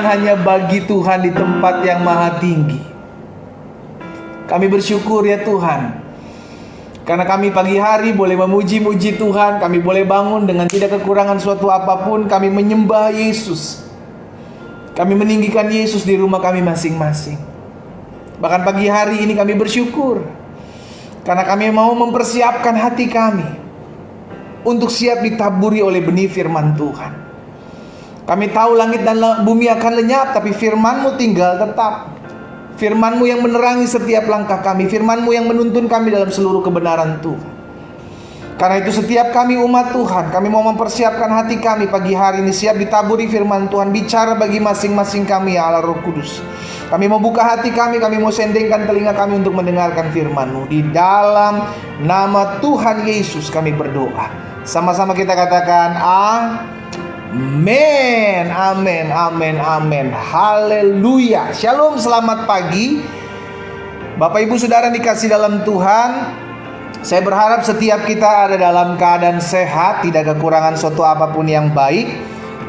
hanya bagi Tuhan di tempat yang maha tinggi. Kami bersyukur ya Tuhan, karena kami pagi hari boleh memuji-muji Tuhan. Kami boleh bangun dengan tidak kekurangan suatu apapun. Kami menyembah Yesus. Kami meninggikan Yesus di rumah kami masing-masing. Bahkan pagi hari ini kami bersyukur, karena kami mau mempersiapkan hati kami untuk siap ditaburi oleh benih firman Tuhan. Kami tahu langit dan bumi akan lenyap, tapi firman-Mu tinggal tetap. Firman-Mu yang menerangi setiap langkah kami. Firman-Mu yang menuntun kami dalam seluruh kebenaran Tuhan. Karena itu setiap kami umat Tuhan, kami mau mempersiapkan hati kami pagi hari ini siap ditaburi firman Tuhan. Bicara bagi masing-masing kami ya Allah Roh Kudus. Kami mau buka hati kami mau sendengkan telinga kami untuk mendengarkan firman-Mu. Di dalam nama Tuhan Yesus kami berdoa. Sama-sama kita katakan amin, amin, amin, amin. Haleluya. Shalom, selamat pagi Bapak Ibu Saudara dikasih dalam Tuhan. Saya berharap setiap kita ada dalam keadaan sehat, tidak kekurangan suatu apapun yang baik.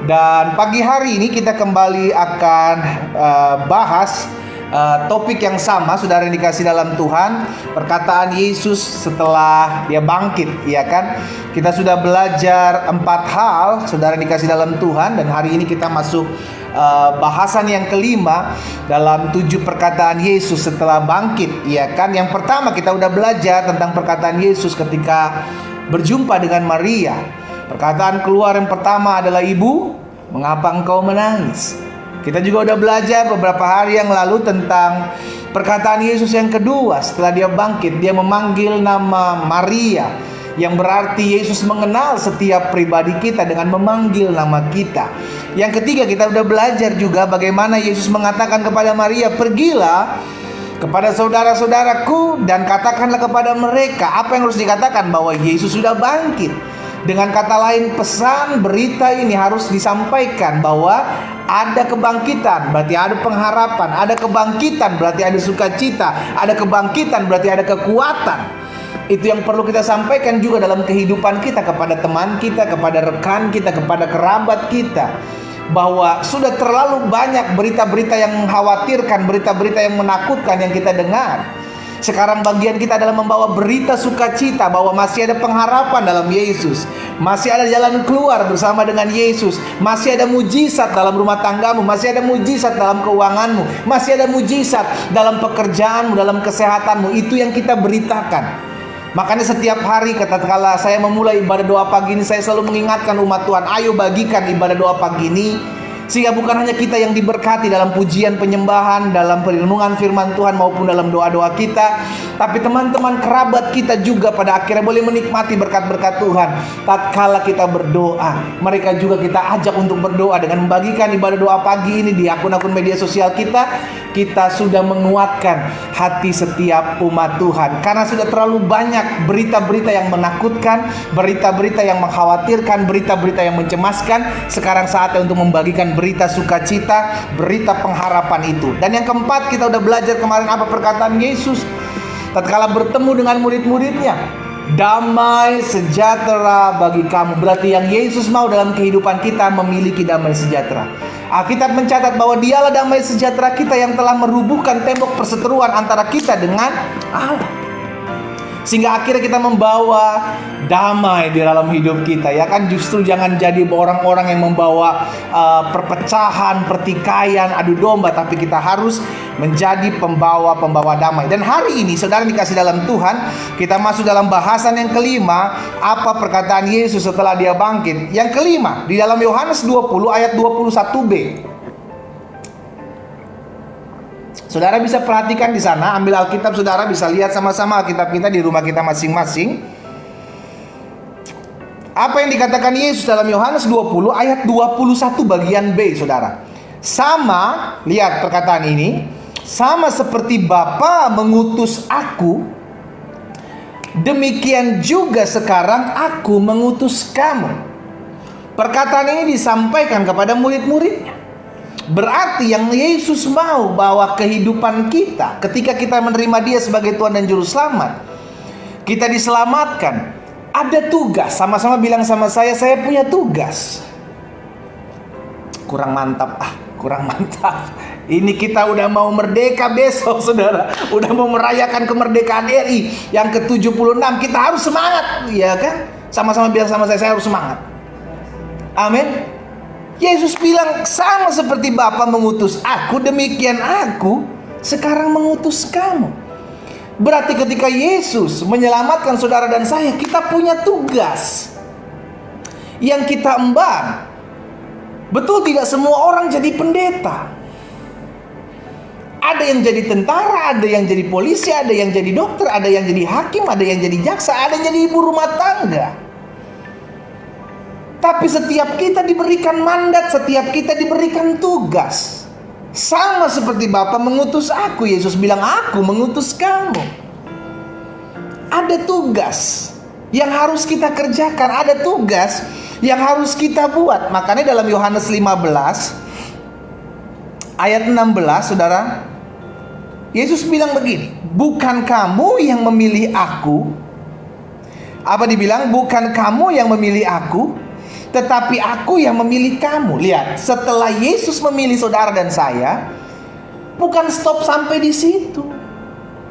Dan pagi hari ini kita kembali akan bahas topik yang sama, saudara yang dikasih dalam Tuhan, perkataan Yesus setelah dia bangkit, ya kan? Kita sudah belajar 4 hal, saudara yang dikasih dalam Tuhan, dan hari ini kita masuk bahasan yang kelima dalam 7 perkataan Yesus setelah bangkit, ya kan? Yang pertama kita udah belajar tentang perkataan Yesus ketika berjumpa dengan Maria. Perkataan keluar yang pertama adalah, "Ibu, mengapa engkau menangis?" Kita juga udah belajar beberapa hari yang lalu tentang perkataan Yesus yang kedua setelah dia bangkit. Dia memanggil nama Maria, yang berarti Yesus mengenal setiap pribadi kita dengan memanggil nama kita. Yang ketiga kita udah belajar juga bagaimana Yesus mengatakan kepada Maria, "Pergilah kepada saudara-saudaraku dan katakanlah kepada mereka." Apa yang harus dikatakan? Bahwa Yesus sudah bangkit. Dengan kata lain, pesan berita ini harus disampaikan bahwa ada kebangkitan, berarti ada pengharapan. Ada kebangkitan, berarti ada sukacita. Ada kebangkitan, berarti ada kekuatan. Itu yang perlu kita sampaikan juga dalam kehidupan kita, kepada teman kita, kepada rekan kita, kepada kerabat kita, bahwa sudah terlalu banyak berita-berita yang mengkhawatirkan, berita-berita yang menakutkan yang kita dengar. Sekarang bagian kita adalah membawa berita sukacita bahwa masih ada pengharapan dalam Yesus. Masih ada jalan keluar bersama dengan Yesus. Masih ada mujizat dalam rumah tanggamu. Masih ada mujizat dalam keuanganmu. Masih ada mujizat dalam pekerjaanmu, dalam kesehatanmu. Itu yang kita beritakan. Makanya setiap hari ketika saya memulai ibadah doa pagi ini, saya selalu mengingatkan umat Tuhan, ayo bagikan ibadah doa pagi ini, sehingga bukan hanya kita yang diberkati dalam pujian penyembahan, dalam perenungan firman Tuhan maupun dalam doa-doa kita, tapi teman-teman kerabat kita juga pada akhirnya boleh menikmati berkat-berkat Tuhan. Tatkala kita berdoa, mereka juga kita ajak untuk berdoa dengan membagikan ibadah doa pagi ini di akun-akun media sosial kita. Kita sudah menguatkan hati setiap umat Tuhan, karena sudah terlalu banyak berita-berita yang menakutkan, berita-berita yang mengkhawatirkan, berita-berita yang mencemaskan. Sekarang saatnya untuk membagikan berita sukacita, berita pengharapan itu. Dan yang keempat, kita udah belajar kemarin apa perkataan Yesus tatkala bertemu dengan murid-muridnya. Damai sejahtera bagi kamu. Berarti yang Yesus mau dalam kehidupan kita memiliki damai sejahtera. Alkitab mencatat bahwa dialah damai sejahtera kita yang telah merubuhkan tembok perseteruan antara kita dengan Allah. Sehingga akhirnya kita membawa damai di dalam hidup kita, ya kan? Justru jangan jadi orang-orang yang membawa perpecahan, pertikaian, adu domba, tapi kita harus menjadi pembawa-pembawa damai. Dan hari ini saudara dikasih dalam Tuhan, kita masuk dalam bahasan yang kelima, apa perkataan Yesus setelah dia bangkit. Yang kelima di dalam Yohanes 20 ayat 21b. Saudara bisa perhatikan di sana, ambil Alkitab, saudara bisa lihat sama-sama Alkitab kita di rumah kita masing-masing. Apa yang dikatakan Yesus dalam Yohanes 20 ayat 21 bagian B, saudara. Sama, lihat perkataan ini, sama seperti Bapa mengutus aku, demikian juga sekarang aku mengutus kamu. Perkataan ini disampaikan kepada murid-muridnya. Berarti yang Yesus mau bahwa kehidupan kita, ketika kita menerima Dia sebagai Tuhan dan Juru Selamat, kita diselamatkan. Ada tugas. Sama-sama bilang sama saya punya tugas. Kurang mantap. Kurang mantap. Ini kita udah mau merdeka besok, saudara. Udah mau merayakan kemerdekaan RI yang ke-76. Kita harus semangat, ya kan? Sama-sama bilang sama saya harus semangat. Amin. Yesus bilang, sama seperti Bapa mengutus aku, demikian aku sekarang mengutus kamu. Berarti ketika Yesus menyelamatkan saudara dan saya, kita punya tugas yang kita emban. Betul, tidak semua orang jadi pendeta. Ada yang jadi tentara, ada yang jadi polisi, ada yang jadi dokter, ada yang jadi hakim, ada yang jadi jaksa, ada yang jadi ibu rumah tangga. Tapi setiap kita diberikan mandat, setiap kita diberikan tugas. Sama seperti Bapa mengutus aku, Yesus bilang, aku mengutus kamu. Ada tugas yang harus kita kerjakan, ada tugas yang harus kita buat. Makanya dalam Yohanes 15 ayat 16, saudara, Yesus bilang begini, bukan kamu yang memilih aku. Apa dibilang? Bukan kamu yang memilih aku, tetapi aku yang memilih kamu. Lihat, setelah Yesus memilih saudara dan saya, bukan stop sampai di situ.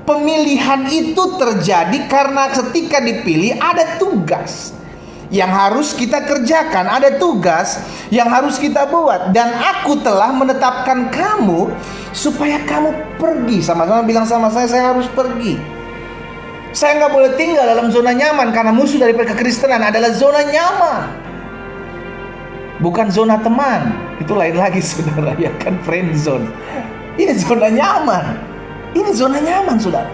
Pemilihan itu terjadi karena ketika dipilih ada tugas yang harus kita kerjakan, ada tugas yang harus kita buat. Dan aku telah menetapkan kamu supaya kamu pergi. Sama-sama bilang sama saya harus pergi. Saya nggak boleh tinggal dalam zona nyaman, karena musuh daripada kekristenan adalah zona nyaman, bukan zona teman. Itu lain lagi, saudara, ya kan, friend zone. Ini zona nyaman. Ini zona nyaman, saudara.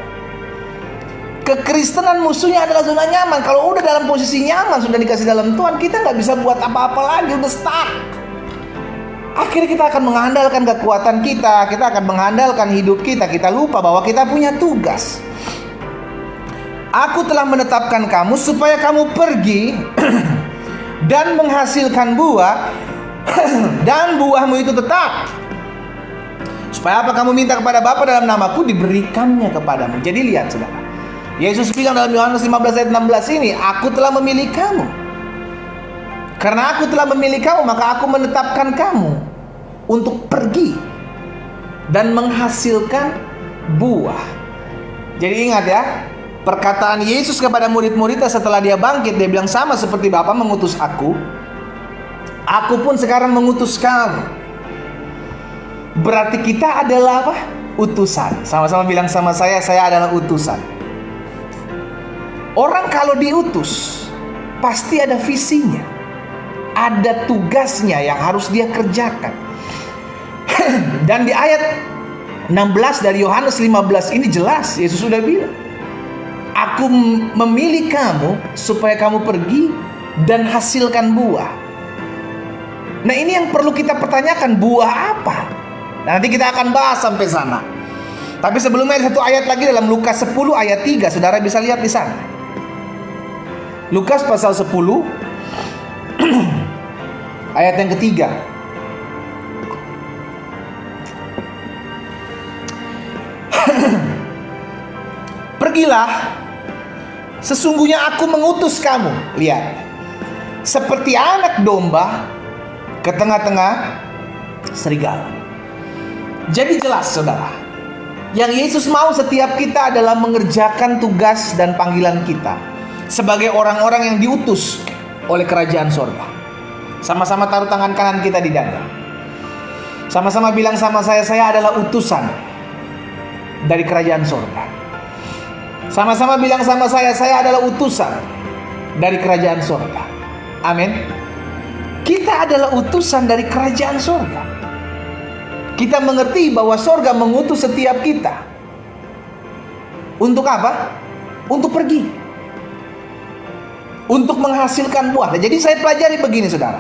Kekristenan musuhnya adalah zona nyaman. Kalau udah dalam posisi nyaman, sudah dikasih dalam Tuhan, kita nggak bisa buat apa-apa lagi, udah stuck. Akhirnya kita akan mengandalkan kekuatan kita, kita akan mengandalkan hidup kita. Kita lupa bahwa kita punya tugas. Aku telah menetapkan kamu supaya kamu pergi dan menghasilkan buah, dan buahmu itu tetap. Supaya apa kamu minta kepada Bapa dalam namaku, diberikannya kepadamu. Jadi lihat, saudara, Yesus bilang dalam Yohanes 15 ayat 16 ini, aku telah memilih kamu. Karena aku telah memilih kamu, maka aku menetapkan kamu untuk pergi dan menghasilkan buah. Jadi ingat ya, perkataan Yesus kepada murid-muridnya setelah dia bangkit, dia bilang, sama seperti Bapa mengutus aku pun sekarang mengutus kamu. Berarti kita adalah apa? Utusan. Sama-sama bilang sama saya adalah utusan. Orang kalau diutus pasti ada visinya, ada tugasnya yang harus dia kerjakan. Dan di ayat 16 dari Yohanes 15 ini jelas Yesus sudah bilang, aku memilih kamu supaya kamu pergi dan hasilkan buah. Nah, ini yang perlu kita pertanyakan, buah apa? Nanti kita akan bahas sampai sana. Tapi sebelumnya ada satu ayat lagi dalam Lukas 10 ayat 3, saudara bisa lihat di sana. Lukas pasal 10 ayat yang ketiga. Pergilah, sesungguhnya aku mengutus kamu. Lihat, seperti anak domba ke tengah-tengah serigala. Jadi jelas, saudara, yang Yesus mau setiap kita adalah mengerjakan tugas dan panggilan kita sebagai orang-orang yang diutus oleh kerajaan sorga. Sama-sama taruh tangan kanan kita di dada. Sama-sama bilang sama saya adalah utusan dari kerajaan sorga. Sama-sama bilang sama saya adalah utusan dari kerajaan sorga. Amin. Kita adalah utusan dari kerajaan sorga. Kita mengerti bahwa sorga mengutus setiap kita. Untuk apa? Untuk pergi, untuk menghasilkan buah. Jadi saya pelajari begini, saudara.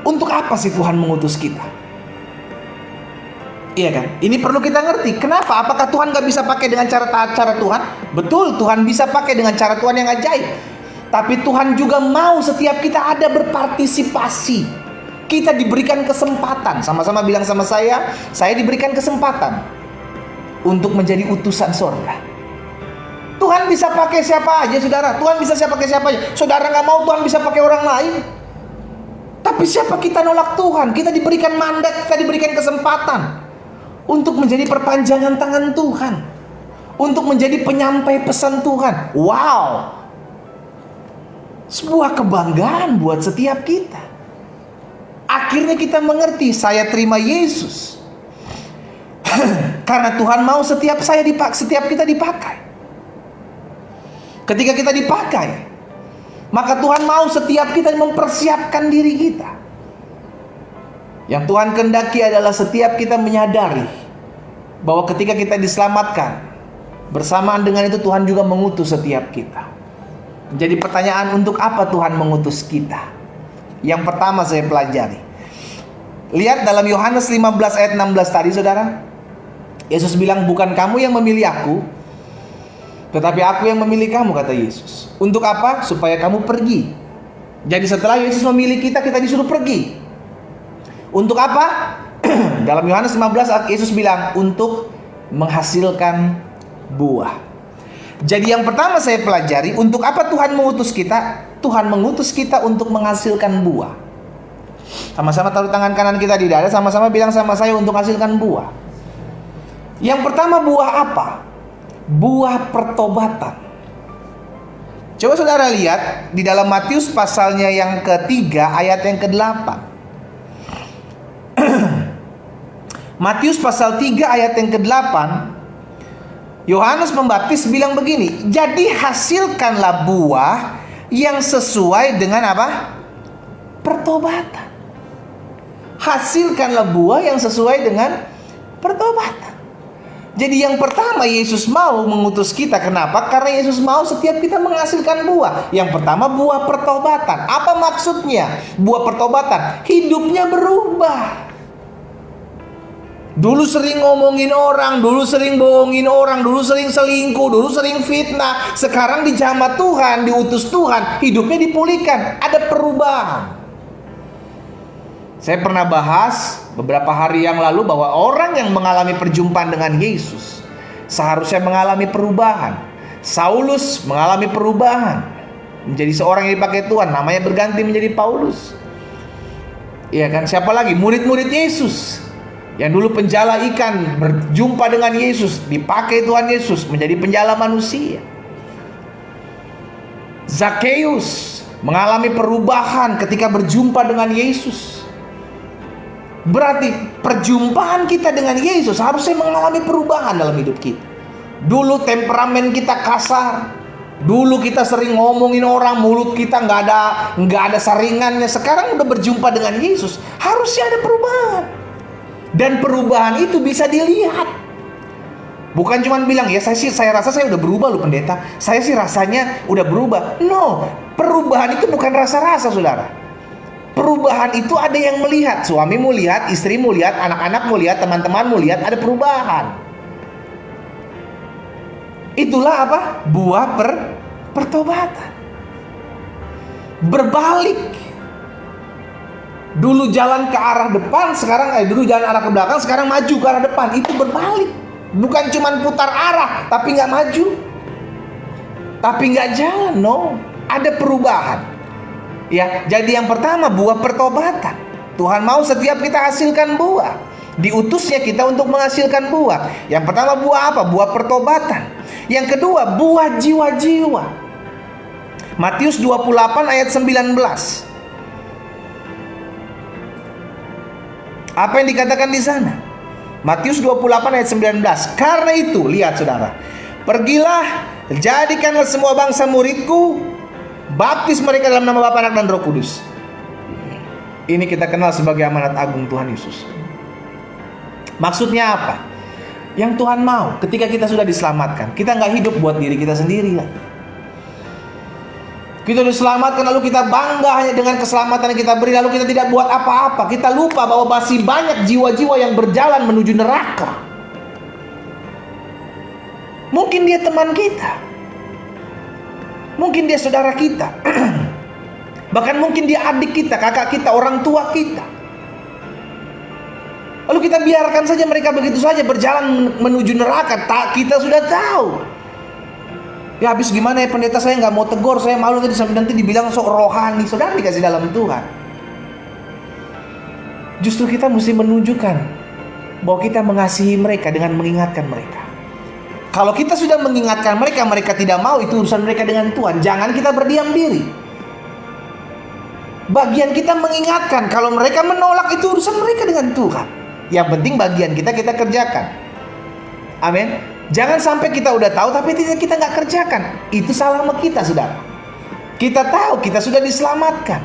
Untuk apa sih Tuhan mengutus kita? Iya kan? Ini perlu kita ngerti. Kenapa? Apakah Tuhan gak bisa pakai dengan cara Tuhan? Betul, Tuhan bisa pakai dengan cara Tuhan yang ajaib. Tapi Tuhan juga mau setiap kita ada berpartisipasi. Kita diberikan kesempatan. Sama-sama bilang sama saya diberikan kesempatan untuk menjadi utusan sorga. Tuhan bisa pakai siapa aja, saudara. Tuhan bisa pakai siapa aja. Saudara gak mau, Tuhan bisa pakai orang lain. Tapi siapa kita nolak Tuhan? Kita diberikan mandat, kita diberikan kesempatan untuk menjadi perpanjangan tangan Tuhan, untuk menjadi penyampai pesan Tuhan. Wow, sebuah kebanggaan buat setiap kita. Akhirnya kita mengerti, saya terima Yesus karena Tuhan mau setiap kita dipakai. Ketika kita dipakai, maka Tuhan mau setiap kita mempersiapkan diri kita. Yang Tuhan kehendaki adalah setiap kita menyadari bahwa ketika kita diselamatkan, bersamaan dengan itu Tuhan juga mengutus setiap kita. Jadi pertanyaan, untuk apa Tuhan mengutus kita? Yang pertama saya pelajari. Lihat dalam Yohanes 15 ayat 16 tadi, saudara. Yesus bilang, bukan kamu yang memilih aku, tetapi aku yang memilih kamu, kata Yesus. Untuk apa? Supaya kamu pergi. Jadi setelah Yesus memilih kita, kita disuruh pergi. Untuk apa? Dalam Yohanes 15 Yesus bilang, untuk menghasilkan buah. Jadi yang pertama saya pelajari, untuk apa Tuhan mengutus kita? Tuhan mengutus kita untuk menghasilkan buah. Sama-sama taruh tangan kanan kita di dada, sama-sama bilang sama saya, untuk hasilkan buah. Yang pertama, buah apa? Buah pertobatan. Coba saudara lihat di dalam Matius pasalnya yang ketiga ayat yang ke-8. Matius pasal 3 ayat yang ke-8. Yohanes Pembaptis bilang begini, jadi hasilkanlah buah yang sesuai dengan apa? Pertobatan. Hasilkanlah buah yang sesuai dengan pertobatan. Jadi yang pertama, Yesus mau mengutus kita. Kenapa? Karena Yesus mau setiap kita menghasilkan buah. Yang pertama, buah pertobatan. Apa maksudnya? Buah pertobatan, hidupnya berubah. Dulu sering ngomongin orang, dulu sering bohongin orang, dulu sering selingkuh, dulu sering fitnah. Sekarang dijamah Tuhan, diutus Tuhan, hidupnya dipulihkan. Ada perubahan. Saya pernah bahas beberapa hari yang lalu bahwa orang yang mengalami perjumpaan dengan Yesus seharusnya mengalami perubahan. Saulus mengalami perubahan, menjadi seorang yang dipakai Tuhan, namanya berganti menjadi Paulus. Iya kan? Siapa lagi? Murid-murid Yesus yang dulu penjala ikan berjumpa dengan Yesus, dipakai Tuhan Yesus menjadi penjala manusia. Zakheus mengalami perubahan ketika berjumpa dengan Yesus. Berarti perjumpaan kita dengan Yesus harusnya mengalami perubahan dalam hidup kita. Dulu temperamen kita kasar, dulu kita sering ngomongin orang, mulut kita nggak ada saringannya. Sekarang udah berjumpa dengan Yesus, harusnya ada perubahan. Dan perubahan itu bisa dilihat. Bukan cuma bilang, ya saya rasa saya udah berubah loh pendeta, saya sih rasanya udah berubah. No, perubahan itu bukan rasa-rasa, saudara. Perubahan itu ada yang melihat. Suamimu lihat, istrimu lihat, anak-anakmu lihat, teman-temanmu lihat, ada perubahan. Itulah apa? Buah pertobatan. Berbalik. Dulu jalan ke arah depan, dulu jalan arah ke belakang, sekarang maju ke arah depan. Itu berbalik. Bukan cuma putar arah, tapi nggak maju, tapi nggak jalan. No, ada perubahan. Ya, jadi yang pertama, buah pertobatan. Tuhan mau setiap kita hasilkan buah. Diutusnya kita untuk menghasilkan buah. Yang pertama, buah apa? Buah pertobatan. Yang kedua, buah jiwa-jiwa. Matius 28 ayat 19. Apa yang dikatakan di sana? Matius 28 ayat 19. Karena itu, lihat saudara, pergilah, jadikanlah semua bangsa muridku, baptis mereka dalam nama Bapa, Anak, dan Roh Kudus. Ini kita kenal sebagai amanat agung Tuhan Yesus. Maksudnya apa? Yang Tuhan mau ketika kita sudah diselamatkan, kita nggak hidup buat diri kita sendiri lagi. Kita diselamatkan, lalu kita bangga hanya dengan keselamatan yang kita beri, lalu kita tidak buat apa-apa. Kita lupa bahwa masih banyak jiwa-jiwa yang berjalan menuju neraka. Mungkin dia teman kita, mungkin dia saudara kita, bahkan mungkin dia adik kita, kakak kita, orang tua kita. Lalu kita biarkan saja mereka begitu saja berjalan menuju neraka. Kita sudah tahu. Ya habis gimana ya pendeta, saya nggak mau tegur, saya malu nanti dibilang sok rohani. Saudara dikasih dalam Tuhan. Justru kita mesti menunjukkan bahwa kita mengasihi mereka dengan mengingatkan mereka. Kalau kita sudah mengingatkan mereka, mereka tidak mau, itu urusan mereka dengan Tuhan. Jangan kita berdiam diri. Bagian kita mengingatkan. Kalau mereka menolak, itu urusan mereka dengan Tuhan. Yang penting bagian kita kerjakan. Amin. Jangan sampai kita udah tahu tapi kita nggak kerjakan. Itu salah sama kita, saudara. Kita tahu kita sudah diselamatkan.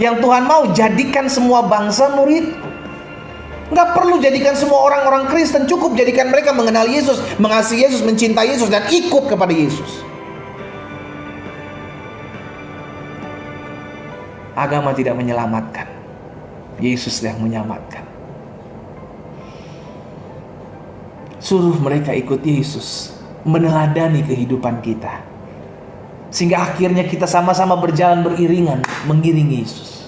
Yang Tuhan mau, jadikan semua bangsa murid. Nggak perlu jadikan semua orang-orang Kristen, cukup jadikan mereka mengenal Yesus, mengasihi Yesus, mencintai Yesus, dan ikut kepada Yesus. Agama tidak menyelamatkan, Yesus yang menyelamatkan. Suruh mereka ikut Yesus, meneladani kehidupan kita, sehingga akhirnya kita sama-sama berjalan beriringan mengiringi Yesus.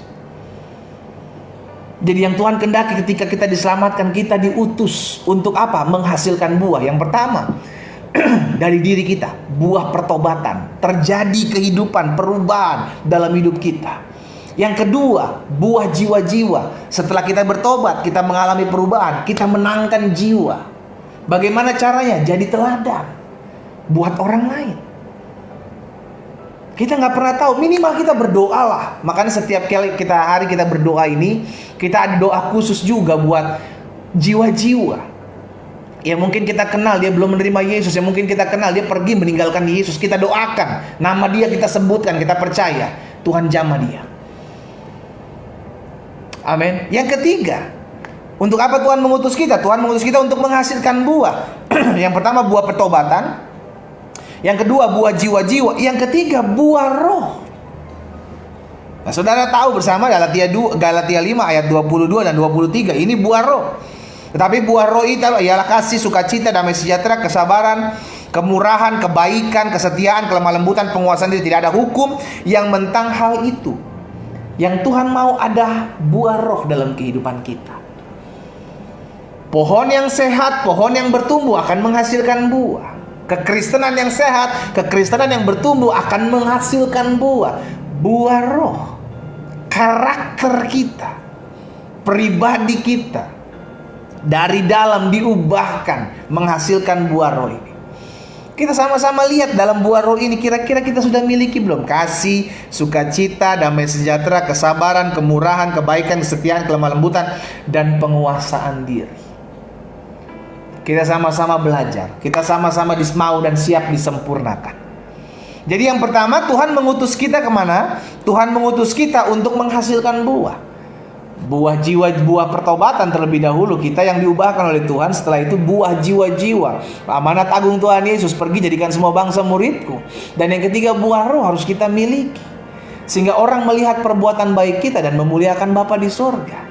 Jadi yang Tuhan kehendaki ketika kita diselamatkan, kita diutus untuk apa? Menghasilkan buah. Yang pertama, dari diri kita, buah pertobatan. Terjadi kehidupan, perubahan dalam hidup kita. Yang kedua, buah jiwa-jiwa. Setelah kita bertobat, kita mengalami perubahan, kita menangkan jiwa. Bagaimana caranya? Jadi teladan buat orang lain. Kita nggak pernah tahu, minimal kita berdoa lah. Makanya setiap kali kita berdoa ini, kita ada doa khusus juga buat jiwa-jiwa yang mungkin kita kenal dia belum menerima Yesus, yang mungkin kita kenal dia pergi meninggalkan Yesus. Kita doakan, nama dia kita sebutkan, kita percaya Tuhan jamah dia. Amin. Yang ketiga, untuk apa Tuhan mengutus kita? Tuhan mengutus kita untuk menghasilkan buah. Yang pertama, buah pertobatan. Yang kedua, buah jiwa-jiwa. Yang ketiga, buah roh. Nah, saudara tahu bersama Galatia 5 ayat 22 dan 23. Ini buah roh. Tetapi buah roh itu ialah kasih, sukacita, damai sejahtera, kesabaran, kemurahan, kebaikan, kesetiaan, kelemah lembutan, penguasaan diri. Tidak ada hukum yang mentang hal itu. Yang Tuhan mau ada buah roh dalam kehidupan kita. Pohon yang sehat, pohon yang bertumbuh akan menghasilkan buah. Kekristenan yang sehat, kekristenan yang bertumbuh akan menghasilkan buah. Buah roh. Karakter kita, pribadi kita, dari dalam diubahkan, menghasilkan buah roh ini. Kita sama-sama lihat dalam buah roh ini, kira-kira kita sudah miliki belum? Kasih, sukacita, damai sejahtera, kesabaran, kemurahan, kebaikan, kesetiaan, kelemah lembutan, dan penguasaan diri. Kita sama-sama belajar. Kita sama-sama mau dan siap disempurnakan. Jadi yang pertama, Tuhan mengutus kita kemana? Tuhan mengutus kita untuk menghasilkan buah. Buah jiwa, buah pertobatan terlebih dahulu. Kita yang diubahkan oleh Tuhan. Setelah itu buah jiwa-jiwa. Amanat agung Tuhan Yesus, pergi jadikan semua bangsa muridku. Dan yang ketiga, buah roh harus kita miliki. Sehingga orang melihat perbuatan baik kita dan memuliakan Bapa di sorga.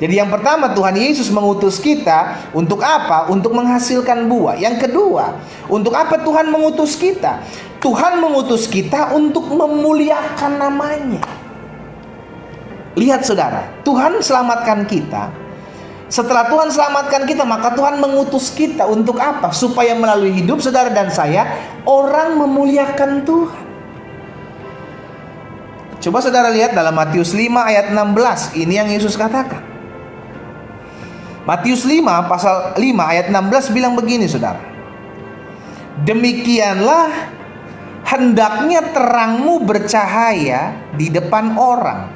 Jadi yang pertama, Tuhan Yesus mengutus kita untuk apa? Untuk menghasilkan buah. Yang kedua, untuk apa Tuhan mengutus kita? Tuhan mengutus kita untuk memuliakan namanya. Lihat saudara, Tuhan selamatkan kita. Setelah Tuhan selamatkan kita, maka Tuhan mengutus kita untuk apa? Supaya melalui hidup saudara dan saya, orang memuliakan Tuhan. Coba saudara lihat dalam Matius 5 ayat 16. Ini yang Yesus katakan. Matius 5 pasal 5 ayat 16 bilang begini saudara. Demikianlah hendaknya terangmu bercahaya di depan orang,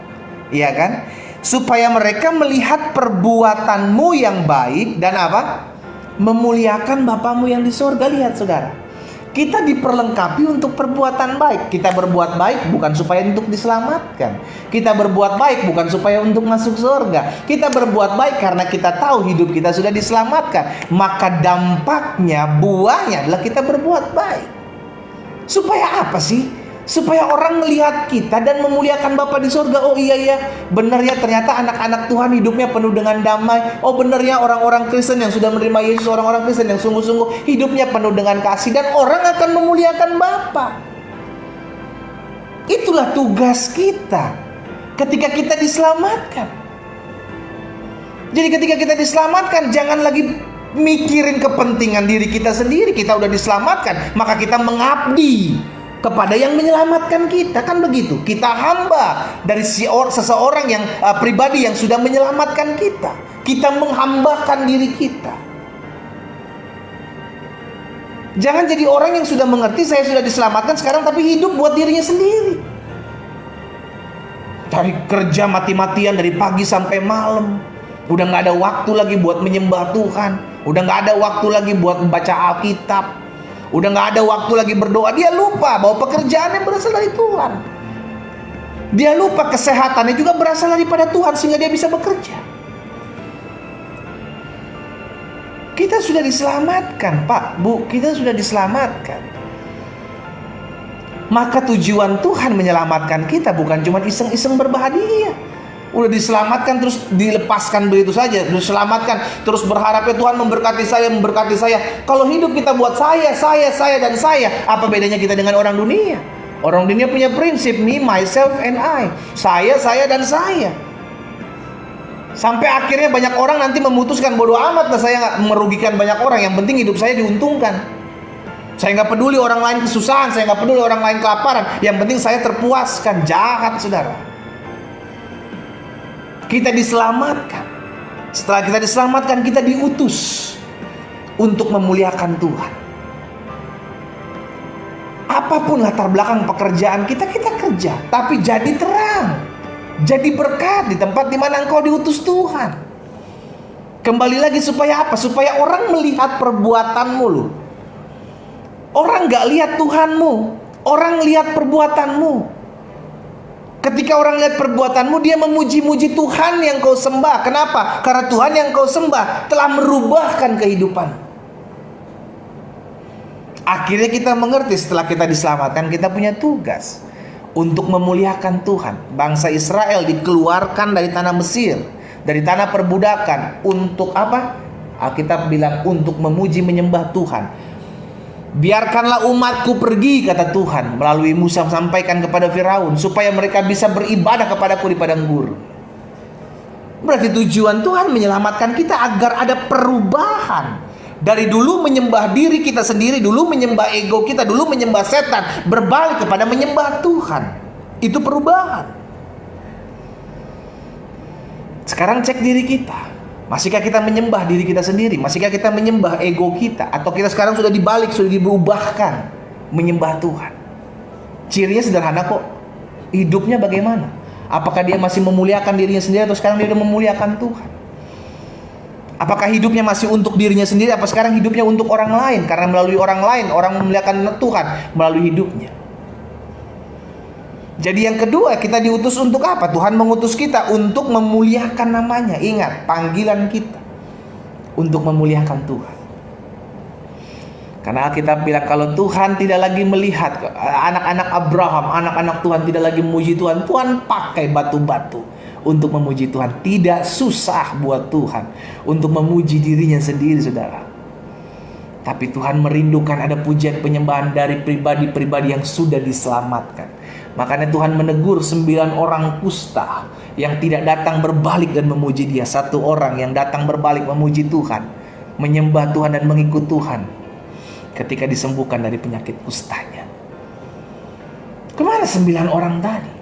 ya kan? Supaya mereka melihat perbuatanmu yang baik dan apa? Memuliakan Bapamu yang di sorga. Lihat saudara, kita diperlengkapi untuk perbuatan baik. Kita berbuat baik bukan supaya untuk diselamatkan. Kita berbuat baik bukan supaya untuk masuk surga. Kita berbuat baik karena kita tahu hidup kita sudah diselamatkan. Maka dampaknya, buahnya adalah kita berbuat baik. Supaya apa sih? Supaya orang melihat kita dan memuliakan Bapa di surga. Oh iya ya, benar ya, ternyata anak-anak Tuhan hidupnya penuh dengan damai. Oh benar ya, orang-orang Kristen yang sudah menerima Yesus, orang-orang Kristen yang sungguh-sungguh hidupnya penuh dengan kasih, dan orang akan memuliakan Bapa. Itulah tugas kita ketika kita diselamatkan. Jadi ketika kita diselamatkan, jangan lagi mikirin kepentingan diri kita sendiri. Kita udah diselamatkan, maka kita mengabdi kepada yang menyelamatkan kita. Kan begitu. Kita hamba dari seseorang yang pribadi yang sudah menyelamatkan kita. Kita menghambakan diri kita. Jangan jadi orang yang sudah mengerti saya sudah diselamatkan sekarang tapi hidup buat dirinya sendiri. Cari kerja mati-matian dari pagi sampai malam. Udah gak ada waktu lagi buat menyembah Tuhan. Udah gak ada waktu lagi buat membaca Alkitab. Udah gak ada waktu lagi berdoa. Dia lupa bahwa pekerjaannya berasal dari Tuhan. Dia lupa kesehatannya juga berasal daripada Tuhan sehingga dia bisa bekerja. Kita sudah diselamatkan, Pak, Bu. Kita sudah diselamatkan. Maka tujuan Tuhan menyelamatkan kita bukan cuma iseng-iseng berbahagia. Udah diselamatkan terus dilepaskan begitu saja. Diselamatkan terus berharapnya Tuhan memberkati saya, memberkati saya. Kalau hidup kita buat saya, dan saya, apa bedanya kita dengan orang dunia? Orang dunia punya prinsip me, myself, and I. Saya, dan saya. Sampai akhirnya banyak orang nanti memutuskan bodoh amat lah saya nggak merugikan banyak orang. Yang penting hidup saya diuntungkan. Saya nggak peduli orang lain kesusahan, saya nggak peduli orang lain kelaparan. Yang penting saya terpuaskan. Jahat, saudara. Kita diselamatkan. Setelah kita diselamatkan, kita diutus untuk memuliakan Tuhan. Apapun latar belakang pekerjaan kita kerja, tapi jadi terang, jadi berkat di tempat di mana engkau diutus Tuhan. Kembali lagi supaya apa? Supaya orang melihat perbuatanmu loh. Orang gak lihat Tuhanmu, orang lihat perbuatanmu. Ketika orang lihat perbuatanmu, dia memuji-muji Tuhan yang kau sembah. Kenapa? Karena Tuhan yang kau sembah telah merubahkan kehidupan. Akhirnya kita mengerti setelah kita diselamatkan, kita punya tugas untuk memuliakan Tuhan. Bangsa Israel dikeluarkan dari tanah Mesir, dari tanah perbudakan. Untuk apa? Alkitab bilang untuk memuji menyembah Tuhan. Biarkanlah umatku pergi, kata Tuhan melalui Musa sampaikan kepada Firaun, supaya mereka bisa beribadah kepadaku di padang gurun. Berarti tujuan Tuhan menyelamatkan kita agar ada perubahan. Dari dulu menyembah diri kita sendiri, dulu menyembah ego kita, dulu menyembah setan, berbalik kepada menyembah Tuhan. Itu perubahan. Sekarang cek diri kita. Masihkah kita menyembah diri kita sendiri? Masihkah kita menyembah ego kita? Atau kita sekarang sudah dibalik, sudah diubahkan menyembah Tuhan? Cirinya sederhana kok. Hidupnya bagaimana? Apakah dia masih memuliakan dirinya sendiri atau sekarang dia sudah memuliakan Tuhan? Apakah hidupnya masih untuk dirinya sendiri atau sekarang hidupnya untuk orang lain? Karena melalui orang lain, orang memuliakan Tuhan melalui hidupnya. Jadi yang kedua, kita diutus untuk apa? Tuhan mengutus kita untuk memuliakan namanya. Ingat, panggilan kita untuk memuliakan Tuhan. Karena Alkitab bilang kalau Tuhan tidak lagi melihat anak-anak Abraham, anak-anak Tuhan tidak lagi memuji Tuhan, Tuhan pakai batu-batu untuk memuji Tuhan. Tidak susah buat Tuhan untuk memuji dirinya sendiri, saudara. Tapi Tuhan merindukan ada pujian penyembahan dari pribadi-pribadi yang sudah diselamatkan. Makanya Tuhan menegur 9 orang kusta yang tidak datang berbalik dan memuji dia. 1 orang yang datang berbalik memuji Tuhan, menyembah Tuhan dan mengikut Tuhan ketika disembuhkan dari penyakit kustanya. Kemana 9 orang tadi?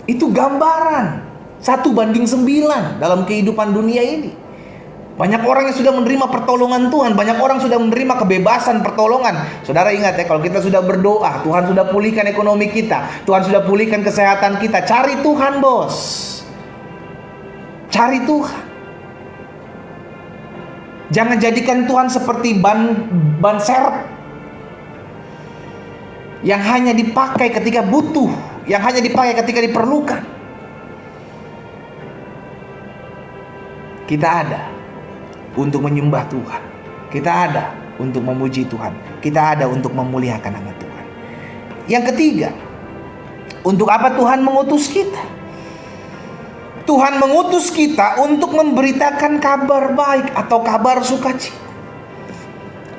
Itu gambaran 1:9 dalam kehidupan dunia ini. Banyak orang yang sudah menerima pertolongan Tuhan. Banyak orang sudah menerima kebebasan pertolongan. Saudara ingat ya, kalau kita sudah berdoa, Tuhan sudah pulihkan ekonomi kita, Tuhan sudah pulihkan kesehatan kita. Cari Tuhan, bos. Cari Tuhan. Jangan jadikan Tuhan seperti ban serep yang hanya dipakai ketika butuh, yang hanya dipakai ketika diperlukan. Kita ada untuk menyembah Tuhan. Kita ada untuk memuji Tuhan. Kita ada untuk memuliakan nama Tuhan. Yang ketiga, untuk apa Tuhan mengutus kita? Tuhan mengutus kita untuk memberitakan kabar baik atau kabar sukacita.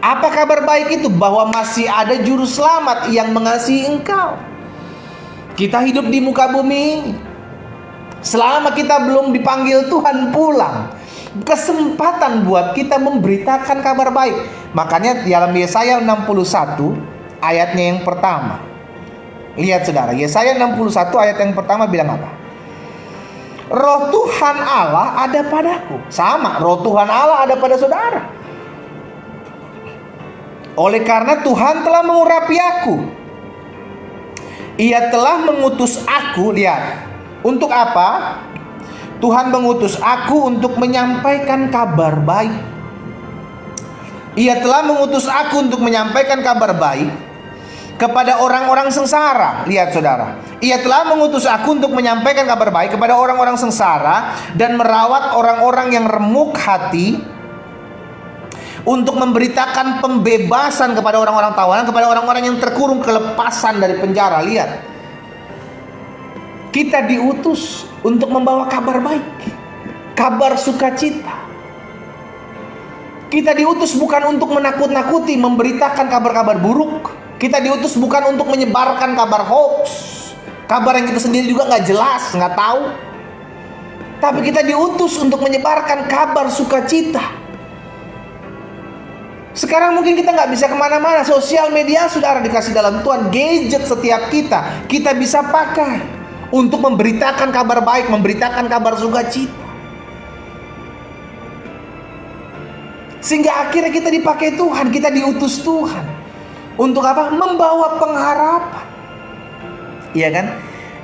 Apa kabar baik itu? Bahwa masih ada juru selamat yang mengasihi engkau. Kita hidup di muka bumi ini. Selama kita belum dipanggil Tuhan pulang, kesempatan buat kita memberitakan kabar baik. Makanya dalam Yesaya 61 ayatnya yang pertama. Lihat saudara, Yesaya 61 ayat yang pertama bilang apa? Roh Tuhan Allah ada padaku. Sama, roh Tuhan Allah ada pada saudara. Oleh karena Tuhan telah mengurapi aku. Ia telah mengutus aku, lihat. Untuk apa? Tuhan mengutus aku untuk menyampaikan kabar baik. Ia telah mengutus aku untuk menyampaikan kabar baik kepada orang-orang sengsara. Lihat saudara, ia telah mengutus aku untuk menyampaikan kabar baik kepada orang-orang sengsara dan merawat orang-orang yang remuk hati, untuk memberitakan pembebasan kepada orang-orang tawanan, kepada orang-orang yang terkurung, kelepasan dari penjara. Lihat, kita diutus untuk membawa kabar baik, kabar sukacita. Kita diutus bukan untuk menakut-nakuti, memberitakan kabar-kabar buruk. Kita diutus bukan untuk menyebarkan kabar hoax, kabar yang kita sendiri juga nggak jelas, nggak tahu. Tapi kita diutus untuk menyebarkan kabar sukacita. Sekarang mungkin kita nggak bisa kemana-mana. Sosial media saudara dikasih dalam Tuhan, gadget setiap kita bisa pakai untuk memberitakan kabar baik, memberitakan kabar sukacita. Sehingga akhirnya kita dipakai Tuhan, kita diutus Tuhan. Untuk apa? Membawa pengharapan. Iya kan?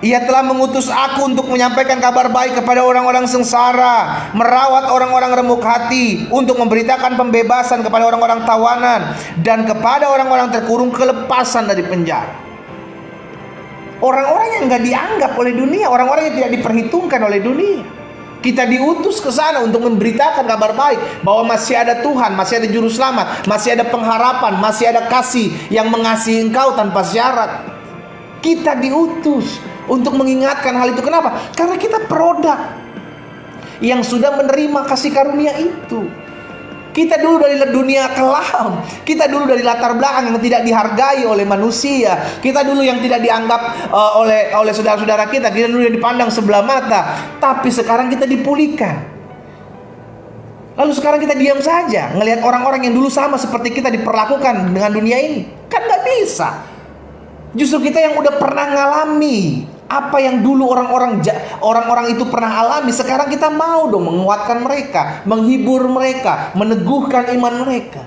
Ia telah mengutus aku untuk menyampaikan kabar baik kepada orang-orang sengsara, merawat orang-orang remuk hati, untuk memberitakan pembebasan kepada orang-orang tawanan, dan kepada orang-orang terkurung kelepasan dari penjara. Orang-orang yang gak dianggap oleh dunia, orang-orang yang tidak diperhitungkan oleh dunia. Kita diutus ke sana untuk memberitakan kabar baik, bahwa masih ada Tuhan, masih ada juru selamat, masih ada pengharapan, masih ada kasih yang mengasihi engkau tanpa syarat. Kita diutus untuk mengingatkan hal itu. Kenapa? Karena kita produk yang sudah menerima kasih karunia itu. Kita dulu dari dunia kelam, kita dulu dari latar belakang yang tidak dihargai oleh manusia, kita dulu yang tidak dianggap oleh saudara-saudara kita dulu yang dipandang sebelah mata. Tapi sekarang kita dipulihkan. Lalu sekarang kita diam saja ngelihat orang-orang yang dulu sama seperti kita diperlakukan dengan dunia ini? Kan gak bisa. Justru kita yang udah pernah ngalami apa yang dulu orang-orang itu pernah alami, sekarang kita mau dong menguatkan mereka, menghibur mereka, meneguhkan iman mereka.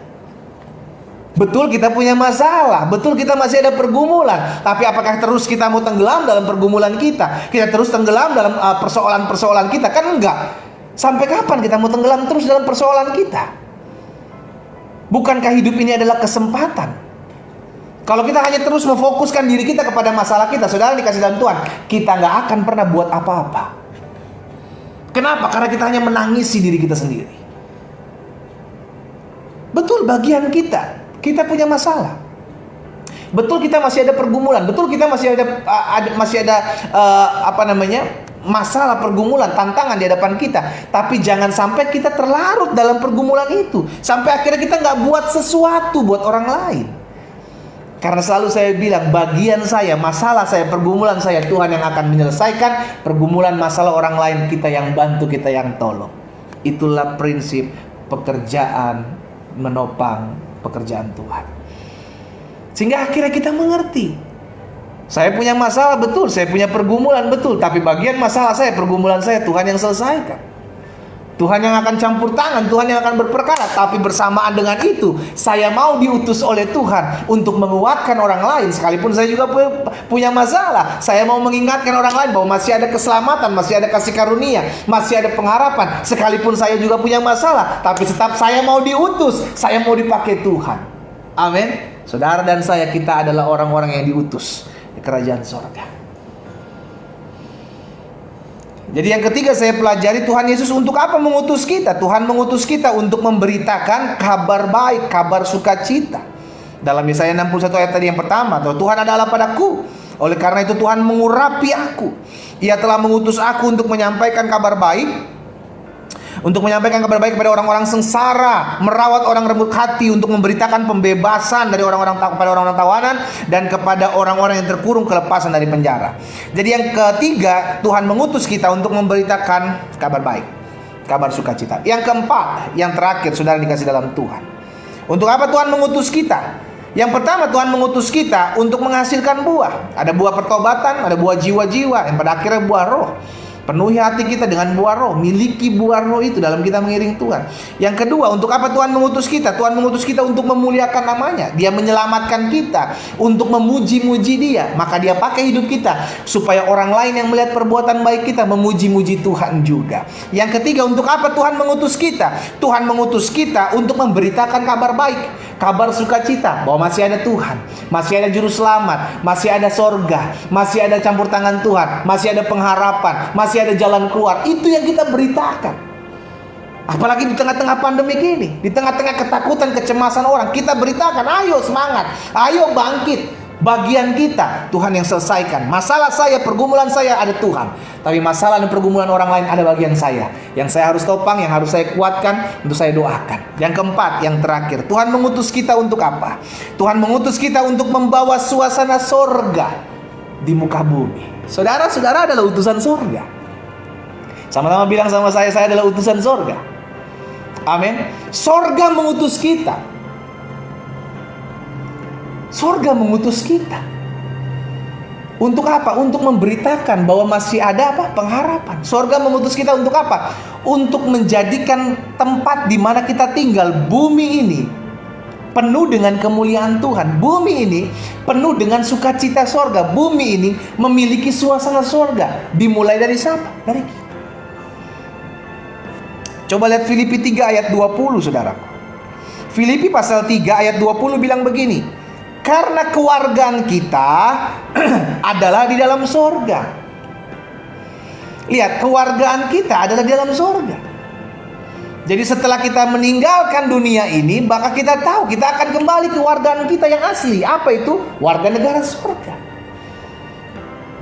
Betul kita punya masalah, betul kita masih ada pergumulan, tapi apakah terus kita mau tenggelam dalam pergumulan kita? Kita terus tenggelam dalam persoalan-persoalan kita? Kan enggak. Sampai kapan kita mau tenggelam terus dalam persoalan kita? Bukankah hidup ini adalah kesempatan? Kalau kita hanya terus memfokuskan diri kita kepada masalah kita, saudara dikasih dalam Tuhan, kita nggak akan pernah buat apa-apa. Kenapa? Karena kita hanya menangisi diri kita sendiri. Betul, bagian kita punya masalah. Betul, kita masih ada pergumulan. Betul, kita masih ada masalah, pergumulan, tantangan di hadapan kita. Tapi jangan sampai kita terlarut dalam pergumulan itu, sampai akhirnya kita nggak buat sesuatu buat orang lain. Karena selalu saya bilang, bagian saya, masalah saya, pergumulan saya, Tuhan yang akan menyelesaikan. Pergumulan masalah orang lain, kita yang bantu, kita yang tolong. Itulah prinsip pekerjaan menopang pekerjaan Tuhan. Sehingga akhirnya kita mengerti, saya punya masalah, betul, saya punya pergumulan, betul, tapi bagian masalah saya, pergumulan saya, Tuhan yang selesaikan. Tuhan yang akan campur tangan, Tuhan yang akan berperkara. Tapi bersamaan dengan itu, saya mau diutus oleh Tuhan untuk menguatkan orang lain. Sekalipun saya juga punya masalah, saya mau mengingatkan orang lain bahwa masih ada keselamatan, masih ada kasih karunia, masih ada pengharapan. Sekalipun saya juga punya masalah, tapi tetap saya mau diutus, saya mau dipakai Tuhan. Amin. Saudara dan saya, kita adalah orang-orang yang diutus di kerajaan surga. Jadi yang ketiga saya pelajari, Tuhan Yesus untuk apa mengutus kita? Tuhan mengutus kita untuk memberitakan kabar baik, kabar sukacita. Dalam Yesaya 61 ayat tadi yang pertama, Tuhan adalah padaku, oleh karena itu Tuhan mengurapi aku. Ia telah mengutus aku untuk menyampaikan kabar baik, untuk menyampaikan kabar baik kepada orang-orang sengsara, merawat orang remuk hati, untuk memberitakan pembebasan dari kepada orang-orang tawanan, dan kepada orang-orang yang terkurung kelepasan dari penjara. Jadi yang ketiga, Tuhan mengutus kita untuk memberitakan kabar baik, kabar sukacita. Yang keempat, yang terakhir, saudara dikasih dalam Tuhan. Untuk apa Tuhan mengutus kita? Yang pertama, Tuhan mengutus kita untuk menghasilkan buah. Ada buah pertobatan, ada buah jiwa-jiwa, yang pada akhirnya buah roh. Penuhi hati kita dengan buah roh. Miliki buah roh itu dalam kita mengiring Tuhan. Yang kedua, untuk apa Tuhan mengutus kita? Tuhan mengutus kita untuk memuliakan namanya. Dia menyelamatkan kita, untuk memuji-muji Dia. Maka Dia pakai hidup kita supaya orang lain yang melihat perbuatan baik kita memuji-muji Tuhan juga. Yang ketiga, untuk apa Tuhan mengutus kita? Tuhan mengutus kita untuk memberitakan kabar baik, kabar sukacita, bahwa masih ada Tuhan, masih ada juru selamat, masih ada sorga, masih ada campur tangan Tuhan, masih ada pengharapan, masih ada jalan keluar. Itu yang kita beritakan. Apalagi di tengah-tengah pandemi ini, di tengah-tengah ketakutan, kecemasan orang, kita beritakan, ayo semangat, ayo bangkit. Bagian kita, Tuhan yang selesaikan. Masalah saya, pergumulan saya, ada Tuhan. Tapi masalah dan pergumulan orang lain, ada bagian saya. Yang saya harus topang, yang harus saya kuatkan, untuk saya doakan. Yang keempat, yang terakhir, Tuhan mengutus kita untuk apa? Tuhan mengutus kita untuk membawa suasana sorga di muka bumi. Saudara-saudara adalah utusan sorga. Sama-sama bilang sama saya adalah utusan sorga. Amin. Sorga mengutus kita. Sorga mengutus kita. Untuk apa? Untuk memberitakan bahwa masih ada apa? Pengharapan. Sorga mengutus kita untuk apa? Untuk menjadikan tempat di mana kita tinggal, bumi ini penuh dengan kemuliaan Tuhan. Bumi ini penuh dengan sukacita sorga. Bumi ini memiliki suasana sorga. Dimulai dari siapa? Dari kita. Coba lihat Filipi 3 ayat 20, saudaraku. Filipi pasal 3 ayat 20 bilang begini, karena kewargaan kita adalah di dalam sorga. Lihat, kewargaan kita adalah di dalam sorga. Jadi setelah kita meninggalkan dunia ini, maka kita tahu kita akan kembali ke kewargaan kita yang asli. Apa itu? Warga negara sorga.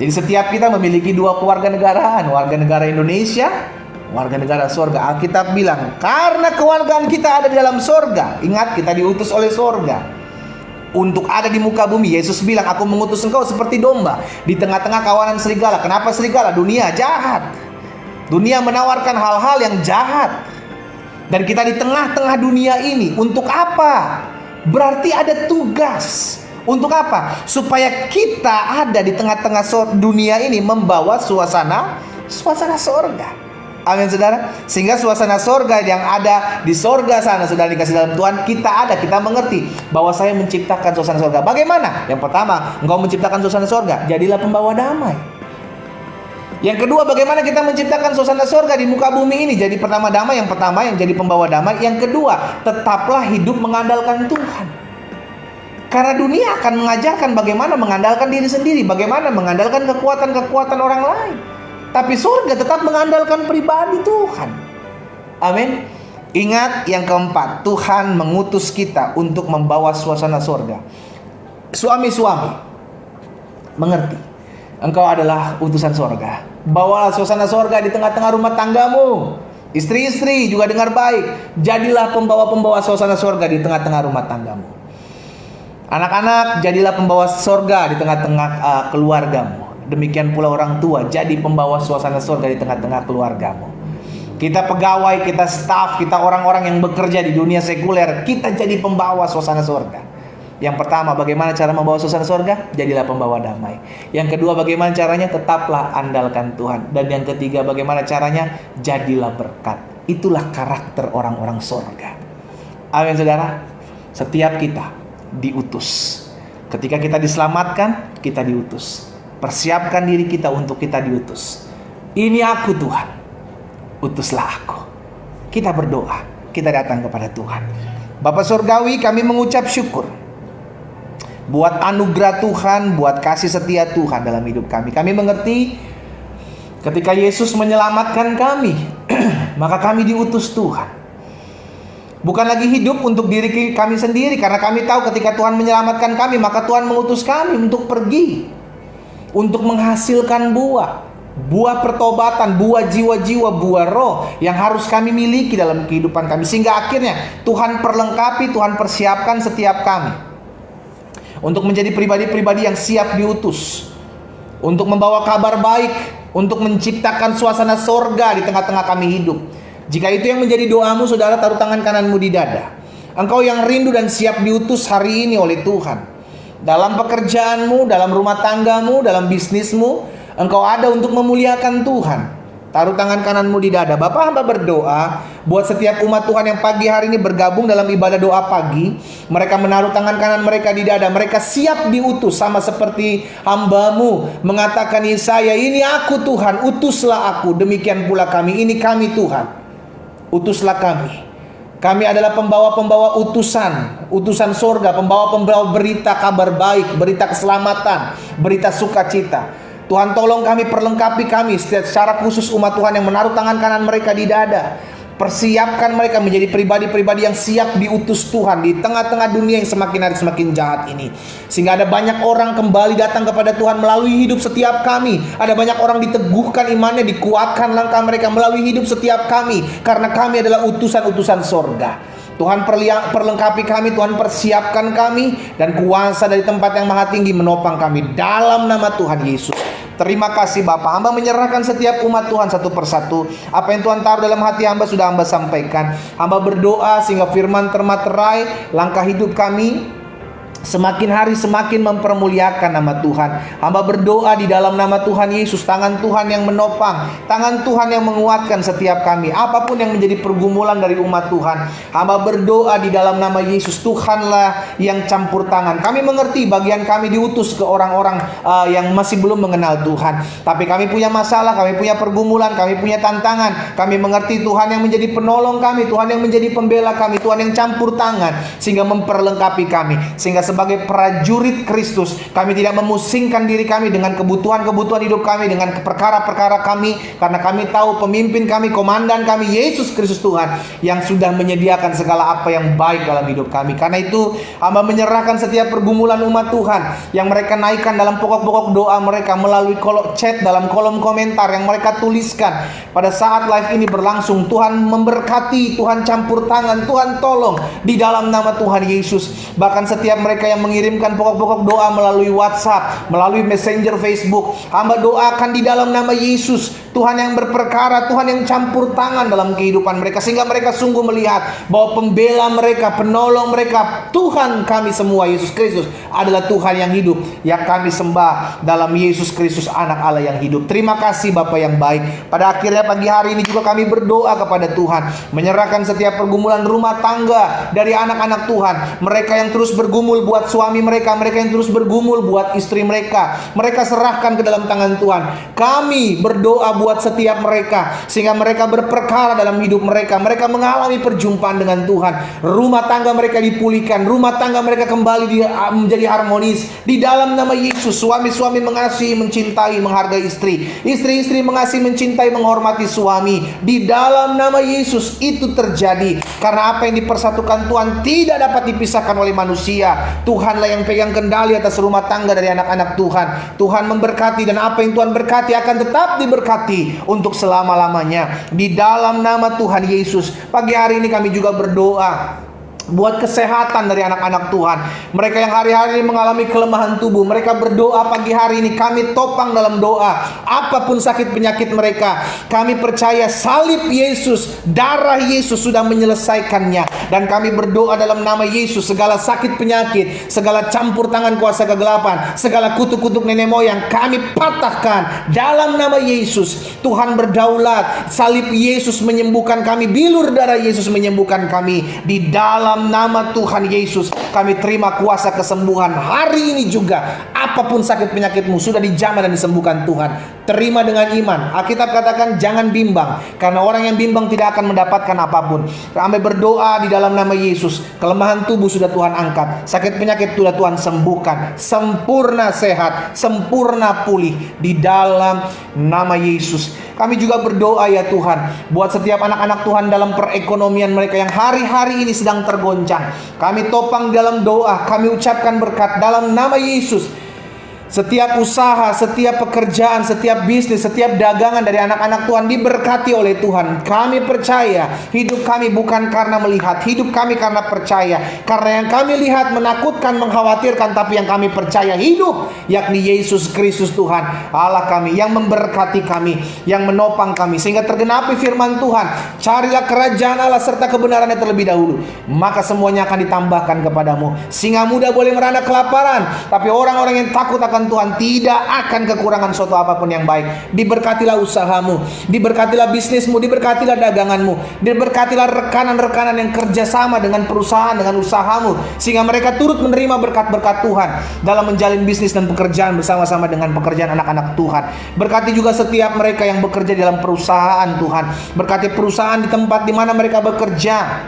Jadi setiap kita memiliki dua kewarganegaraan, warga negara Indonesia, warga negara sorga. Alkitab bilang, karena kewargaan kita ada di dalam sorga. Ingat, kita diutus oleh sorga untuk ada di muka bumi. Yesus bilang, aku mengutus engkau seperti domba di tengah-tengah kawanan serigala. Kenapa serigala? Dunia jahat. Dunia menawarkan hal-hal yang jahat. Dan kita di tengah-tengah dunia ini. Untuk apa? Berarti ada tugas. Untuk apa? Supaya kita ada di tengah-tengah dunia ini membawa suasana sorga. Amin, saudara. Sehingga suasana sorga yang ada di sorga sana, saudara dikasih dalam Tuhan, kita mengerti bahwa saya menciptakan suasana sorga. Bagaimana? Yang pertama, engkau menciptakan suasana sorga, jadilah pembawa damai. Yang kedua, bagaimana kita menciptakan suasana sorga di muka bumi ini? Jadi pertama damai, yang pertama yang jadi pembawa damai. Yang kedua, tetaplah hidup mengandalkan Tuhan. Karena dunia akan mengajarkan bagaimana mengandalkan diri sendiri, bagaimana mengandalkan kekuatan-kekuatan orang lain. Tapi surga tetap mengandalkan pribadi Tuhan. Amin. Ingat yang keempat, Tuhan mengutus kita untuk membawa suasana surga. Suami-suami, mengerti, engkau adalah utusan surga. Bawalah suasana surga di tengah-tengah rumah tanggamu. Istri-istri juga dengar baik, jadilah pembawa-pembawa suasana surga di tengah-tengah rumah tanggamu. Anak-anak, jadilah pembawa surga di tengah-tengah keluargamu. Demikian pula orang tua, jadi pembawa suasana surga di tengah-tengah keluargamu. Kita pegawai, kita staf, kita orang-orang yang bekerja di dunia sekuler, kita jadi pembawa suasana surga. Yang pertama, bagaimana cara membawa suasana surga? Jadilah pembawa damai. Yang kedua, bagaimana caranya? Tetaplah andalkan Tuhan. Dan yang ketiga, bagaimana caranya? Jadilah berkat. Itulah karakter orang-orang surga. Amin, saudara. Setiap kita diutus. Ketika kita diselamatkan, kita diutus. Persiapkan diri kita untuk kita diutus. Ini aku Tuhan, utuslah aku. Kita berdoa, kita datang kepada Tuhan. Bapa Surgawi, kami mengucap syukur buat anugerah Tuhan, buat kasih setia Tuhan dalam hidup kami. Kami mengerti ketika Yesus menyelamatkan kami, maka kami diutus Tuhan. Bukan lagi hidup untuk diri kami sendiri, karena kami tahu ketika Tuhan menyelamatkan kami, maka Tuhan mengutus kami untuk pergi, untuk menghasilkan buah pertobatan, buah jiwa-jiwa, buah roh yang harus kami miliki dalam kehidupan kami. Sehingga akhirnya Tuhan perlengkapi, Tuhan persiapkan setiap kami untuk menjadi pribadi-pribadi yang siap diutus, untuk membawa kabar baik, untuk menciptakan suasana sorga di tengah-tengah kami hidup. Jika itu yang menjadi doamu, saudara, taruh tangan kananmu di dada. Engkau yang rindu dan siap diutus hari ini oleh Tuhan. Dalam pekerjaanmu, dalam rumah tanggamu, dalam bisnismu, engkau ada untuk memuliakan Tuhan. Taruh tangan kananmu di dada. Bapak hamba berdoa buat setiap umat Tuhan yang pagi hari ini bergabung dalam ibadah doa pagi. Mereka menaruh tangan kanan mereka di dada. Mereka siap diutus, sama seperti hambamu mengatakan Yesaya, ini aku Tuhan, utuslah aku. Demikian pula kami, ini kami Tuhan, utuslah kami. Kami adalah pembawa-pembawa utusan sorga, pembawa-pembawa berita kabar baik, berita keselamatan, berita sukacita. Tuhan tolong kami, perlengkapi kami secara khusus umat Tuhan yang menaruh tangan kanan mereka di dada. Persiapkan mereka menjadi pribadi-pribadi yang siap diutus Tuhan di tengah-tengah dunia yang semakin hari semakin jahat ini. Sehingga ada banyak orang kembali datang kepada Tuhan melalui hidup setiap kami. Ada banyak orang diteguhkan imannya, dikuatkan langkah mereka melalui hidup setiap kami. Karena kami adalah utusan-utusan sorga. Tuhan perlengkapi kami, Tuhan persiapkan kami, dan kuasa dari tempat yang maha tinggi menopang kami dalam nama Tuhan Yesus. Terima kasih Bapak. Hamba menyerahkan setiap umat Tuhan satu persatu. Apa yang Tuhan taruh dalam hati hamba sudah hamba sampaikan. Hamba berdoa sehingga firman termaterai, langkah hidup kami semakin hari semakin mempermuliakan nama Tuhan. Hamba berdoa di dalam nama Tuhan Yesus, tangan Tuhan yang menopang, tangan Tuhan yang menguatkan setiap kami. Apapun yang menjadi pergumulan dari umat Tuhan, hamba berdoa di dalam nama Yesus, Tuhanlah yang campur tangan. Kami mengerti bagian kami diutus ke orang-orang yang masih belum mengenal Tuhan. Tapi kami punya masalah, kami punya pergumulan, kami punya tantangan. Kami mengerti Tuhan yang menjadi penolong kami, Tuhan yang menjadi pembela kami, Tuhan yang campur tangan sehingga memperlengkapi kami. Sehingga sebagai prajurit Kristus, kami tidak memusingkan diri kami dengan kebutuhan-kebutuhan hidup kami, dengan perkara-perkara kami, karena kami tahu pemimpin kami, komandan kami, Yesus Kristus Tuhan, yang sudah menyediakan segala apa yang baik dalam hidup kami. Karena itu hamba menyerahkan setiap pergumulan umat Tuhan yang mereka naikkan dalam pokok-pokok doa mereka, melalui chat, dalam kolom komentar yang mereka tuliskan pada saat live ini berlangsung. Tuhan memberkati, Tuhan campur tangan, Tuhan tolong di dalam nama Tuhan Yesus. Bahkan setiap mereka yang mengirimkan pokok-pokok doa melalui WhatsApp, melalui Messenger Facebook, hamba doakan di dalam nama Yesus, Tuhan yang berperkara, Tuhan yang campur tangan dalam kehidupan mereka, sehingga mereka sungguh melihat bahwa pembela mereka, penolong mereka, Tuhan kami semua, Yesus Kristus adalah Tuhan yang hidup, yang kami sembah dalam Yesus Kristus, anak Allah yang hidup. Terima kasih Bapa yang baik. Pada akhirnya pagi hari ini juga kami berdoa kepada Tuhan, menyerahkan setiap pergumulan rumah tangga dari anak-anak Tuhan, mereka yang terus bergumul buat suami mereka, mereka yang terus bergumul buat istri mereka, mereka serahkan ke dalam tangan Tuhan. Kami berdoa buat setiap mereka, sehingga mereka berperkara dalam hidup mereka, mereka mengalami perjumpaan dengan Tuhan, rumah tangga mereka dipulihkan, rumah tangga mereka kembali menjadi harmonis di dalam nama Yesus. Suami-suami mengasihi, mencintai, menghargai istri, istri-istri mengasihi, mencintai, menghormati suami di dalam nama Yesus. Itu terjadi karena apa yang dipersatukan Tuhan tidak dapat dipisahkan oleh manusia. Tuhanlah yang pegang kendali atas rumah tangga dari anak-anak Tuhan. Tuhan memberkati, dan apa yang Tuhan berkati akan tetap diberkati untuk selama-lamanya di dalam nama Tuhan Yesus. Pagi hari ini kami juga berdoa buat kesehatan dari anak-anak Tuhan, mereka yang hari-hari ini mengalami kelemahan tubuh. Mereka berdoa pagi hari ini, kami topang dalam doa. Apapun sakit penyakit mereka, kami percaya salib Yesus, darah Yesus sudah menyelesaikannya. Dan kami berdoa dalam nama Yesus, segala sakit penyakit, segala campur tangan kuasa kegelapan, segala kutuk-kutuk nenek moyang, kami patahkan dalam nama Yesus. Tuhan berdaulat, salib Yesus menyembuhkan kami, bilur darah Yesus menyembuhkan kami. Di dalam nama Tuhan Yesus kami terima kuasa kesembuhan hari ini juga. Apapun sakit penyakitmu sudah dijamah dan disembuhkan Tuhan. Terima dengan iman. Alkitab katakan jangan bimbang, karena orang yang bimbang tidak akan mendapatkan apapun. Kami berdoa di dalam nama Yesus, kelemahan tubuh sudah Tuhan angkat, sakit penyakit sudah Tuhan sembuhkan, sempurna sehat, sempurna pulih di dalam nama Yesus. Kami juga berdoa ya Tuhan, buat setiap anak-anak Tuhan dalam perekonomian mereka yang hari-hari ini sedang tergoncang. Kami topang dalam doa, kami ucapkan berkat dalam nama Yesus. Setiap usaha, setiap pekerjaan, setiap bisnis, setiap dagangan dari anak-anak Tuhan diberkati oleh Tuhan. Kami percaya hidup kami bukan karena melihat, hidup kami karena percaya. Karena yang kami lihat menakutkan, mengkhawatirkan, tapi yang kami percaya hidup, yakni Yesus Kristus Tuhan Allah kami, yang memberkati kami, yang menopang kami, sehingga tergenapi firman Tuhan, carilah kerajaan Allah serta kebenarannya terlebih dahulu, maka semuanya akan ditambahkan kepadamu. Singa muda boleh merana kelaparan, tapi orang-orang yang takut akan Tuhan tidak akan kekurangan suatu apapun yang baik. Diberkatilah usahamu, diberkatilah bisnismu, diberkatilah daganganmu, diberkatilah rekanan-rekanan yang kerjasama dengan perusahaan, dengan usahamu, sehingga mereka turut menerima berkat-berkat Tuhan dalam menjalin bisnis dan pekerjaan bersama-sama dengan pekerjaan anak-anak Tuhan. Berkati juga setiap mereka yang bekerja dalam perusahaan Tuhan. Berkati perusahaan di tempat di mana mereka bekerja,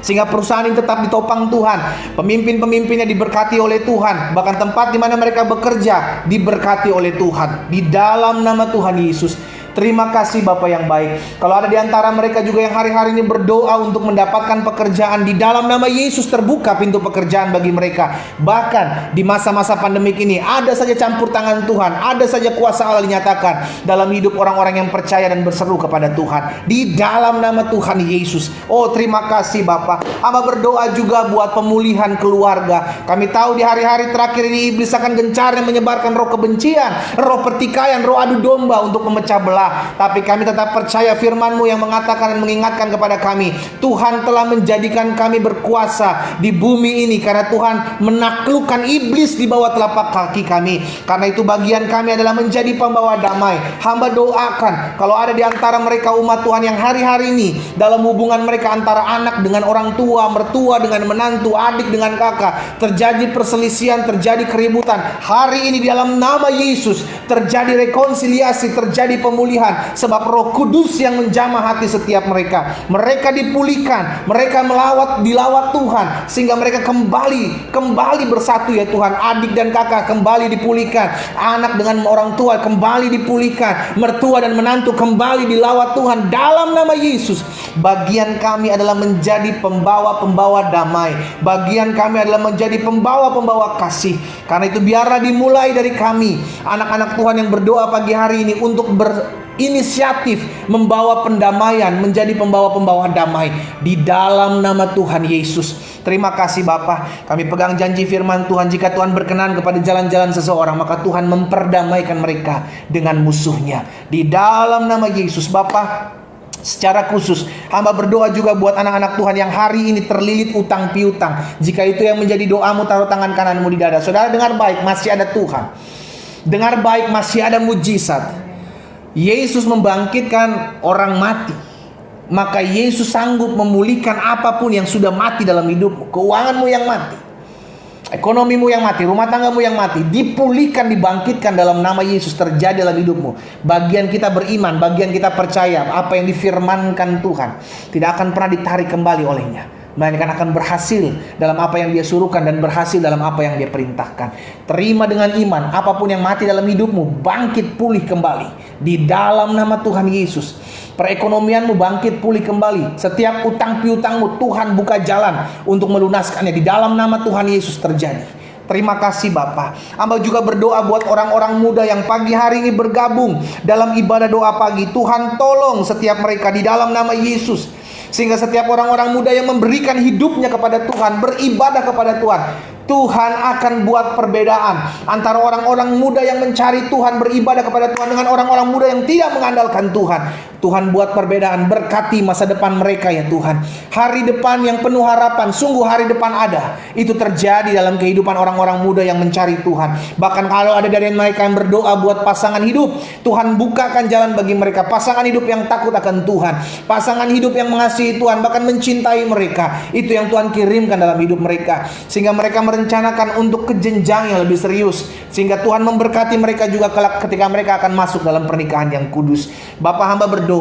sehingga perusahaan ini tetap ditopang Tuhan. Pemimpin-pemimpinnya diberkati oleh Tuhan. Bahkan tempat di mana mereka bekerja diberkati oleh Tuhan. Di dalam nama Tuhan Yesus. Terima kasih Bapa yang baik. Kalau ada di antara mereka juga yang hari-hari ini berdoa untuk mendapatkan pekerjaan, di dalam nama Yesus terbuka pintu pekerjaan bagi mereka. Bahkan di masa-masa pandemik ini ada saja campur tangan Tuhan, ada saja kuasa Allah dinyatakan dalam hidup orang-orang yang percaya dan berseru kepada Tuhan. Di dalam nama Tuhan Yesus. Oh, terima kasih Bapa. Hamba berdoa juga buat pemulihan keluarga. Kami tahu di hari-hari terakhir ini iblis akan gencarnya menyebarkan roh kebencian, roh pertikaian, roh adu domba untuk memecah belah. Tapi kami tetap percaya firman-Mu yang mengatakan dan mengingatkan kepada kami, Tuhan telah menjadikan kami berkuasa di bumi ini, karena Tuhan menaklukkan iblis di bawah telapak kaki kami. Karena itu bagian kami adalah menjadi pembawa damai. Hamba doakan kalau ada di antara mereka umat Tuhan yang hari-hari ini dalam hubungan mereka antara anak dengan orang tua, mertua dengan menantu, adik dengan kakak, terjadi perselisihan, terjadi keributan, hari ini di dalam nama Yesus terjadi rekonsiliasi, terjadi pemulihan, sebab Roh Kudus yang menjamah hati setiap mereka. Mereka dipulihkan, mereka dilawat Tuhan, sehingga mereka kembali bersatu ya Tuhan. Adik dan kakak kembali dipulihkan, anak dengan orang tua kembali dipulihkan, mertua dan menantu kembali dilawat Tuhan dalam nama Yesus. Bagian kami adalah menjadi pembawa-pembawa damai. Bagian kami adalah menjadi pembawa-pembawa kasih. Karena itu biarlah dimulai dari kami, anak-anak Tuhan yang berdoa pagi hari ini untuk inisiatif membawa pendamaian, menjadi pembawa-pembawa damai di dalam nama Tuhan Yesus. Terima kasih Bapa. Kami pegang janji firman Tuhan, jika Tuhan berkenan kepada jalan-jalan seseorang, maka Tuhan memperdamaikan mereka dengan musuhnya. Di dalam nama Yesus Bapa, secara khusus hamba berdoa juga buat anak-anak Tuhan yang hari ini terlilit utang piutang. Jika itu yang menjadi doamu, taruh tangan kananmu di dada. Saudara dengar baik, masih ada Tuhan. Dengar baik, masih ada mujizat. Yesus membangkitkan orang mati, maka Yesus sanggup memulihkan apapun yang sudah mati dalam hidupmu. Keuanganmu yang mati, ekonomimu yang mati, rumah tanggamu yang mati, dipulihkan, dibangkitkan dalam nama Yesus, terjadi dalam hidupmu. Bagian kita beriman, bagian kita percaya apa yang difirmankan Tuhan tidak akan pernah ditarik kembali olehnya, melainkan akan berhasil dalam apa yang dia suruhkan dan berhasil dalam apa yang dia perintahkan. Terima dengan iman, apapun yang mati dalam hidupmu bangkit pulih kembali di dalam nama Tuhan Yesus. Perekonomianmu bangkit pulih kembali. Setiap utang piutangmu Tuhan buka jalan untuk melunaskannya di dalam nama Tuhan Yesus terjadi. Terima kasih Bapa. Hamba juga berdoa buat orang-orang muda yang pagi hari ini bergabung dalam ibadah doa pagi. Tuhan tolong setiap mereka di dalam nama Yesus, sehingga setiap orang-orang muda yang memberikan hidupnya kepada Tuhan, beribadah kepada Tuhan, Tuhan akan buat perbedaan antara orang-orang muda yang mencari Tuhan, beribadah kepada Tuhan, dengan orang-orang muda yang tidak mengandalkan Tuhan. Tuhan buat perbedaan, berkati masa depan mereka ya Tuhan. Hari depan yang penuh harapan, sungguh hari depan ada. Itu terjadi dalam kehidupan orang-orang muda yang mencari Tuhan. Bahkan kalau ada dari mereka yang berdoa buat pasangan hidup, Tuhan bukakan jalan bagi mereka. Pasangan hidup yang takut akan Tuhan, pasangan hidup yang mengasihi Tuhan, bahkan mencintai mereka. Itu yang Tuhan kirimkan dalam hidup mereka, sehingga mereka merencanakan untuk ke jenjang yang lebih serius, sehingga Tuhan memberkati mereka juga kelak ketika mereka akan masuk dalam pernikahan yang kudus. Bapak hamba berdoa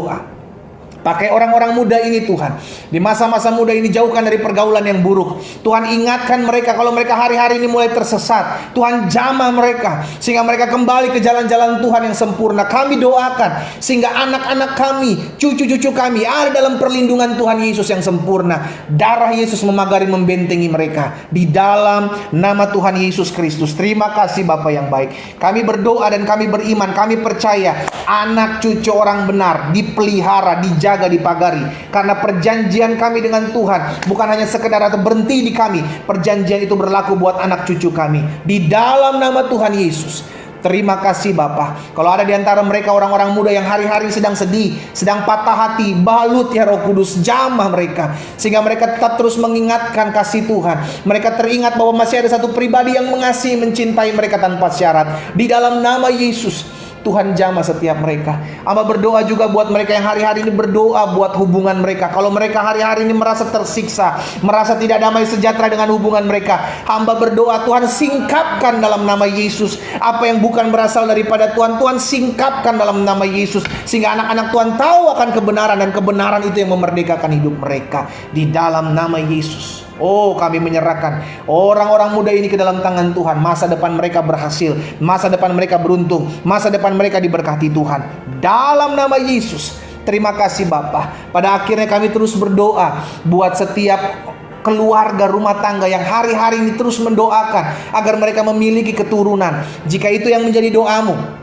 Pakai orang-orang muda ini Tuhan. Di masa-masa muda ini jauhkan dari pergaulan yang buruk. Tuhan ingatkan mereka kalau mereka hari-hari ini mulai tersesat. Tuhan jamah mereka sehingga mereka kembali ke jalan-jalan Tuhan yang sempurna. Kami doakan sehingga anak-anak kami, cucu-cucu kami ada dalam perlindungan Tuhan Yesus yang sempurna. Darah Yesus memagari, membentengi mereka di dalam nama Tuhan Yesus Kristus. Terima kasih Bapa yang baik. Kami berdoa dan kami beriman, kami percaya anak cucu orang benar dipelihara, dijaga, dipagari. Karena perjanjian kami dengan Tuhan bukan hanya sekedar atau berhenti di kami. Perjanjian itu berlaku buat anak cucu kami. Di dalam nama Tuhan Yesus. Terima kasih Bapa. Kalau ada di antara mereka orang-orang muda yang hari-hari sedang sedih, sedang patah hati, balut ya Roh Kudus, jamah mereka sehingga mereka tetap terus mengingatkan kasih Tuhan. Mereka teringat bahwa masih ada satu pribadi yang mengasihi, mencintai mereka tanpa syarat. Di dalam nama Yesus, Tuhan jamah setiap mereka. Hamba berdoa juga buat mereka yang hari-hari ini berdoa buat hubungan mereka. Kalau mereka hari-hari ini merasa tersiksa, merasa tidak damai sejahtera dengan hubungan mereka, hamba berdoa Tuhan singkapkan dalam nama Yesus. Apa yang bukan berasal daripada Tuhan, Tuhan singkapkan dalam nama Yesus. Sehingga anak-anak Tuhan tahu akan kebenaran, dan kebenaran itu yang memerdekakan hidup mereka. Di dalam nama Yesus. Oh, kami menyerahkan orang-orang muda ini ke dalam tangan Tuhan. Masa depan mereka berhasil, masa depan mereka beruntung, masa depan mereka diberkati Tuhan. Dalam nama Yesus. Terima kasih Bapa. Pada akhirnya kami terus berdoa buat setiap keluarga rumah tangga yang hari-hari ini terus mendoakan agar mereka memiliki keturunan. Jika itu yang menjadi doamu,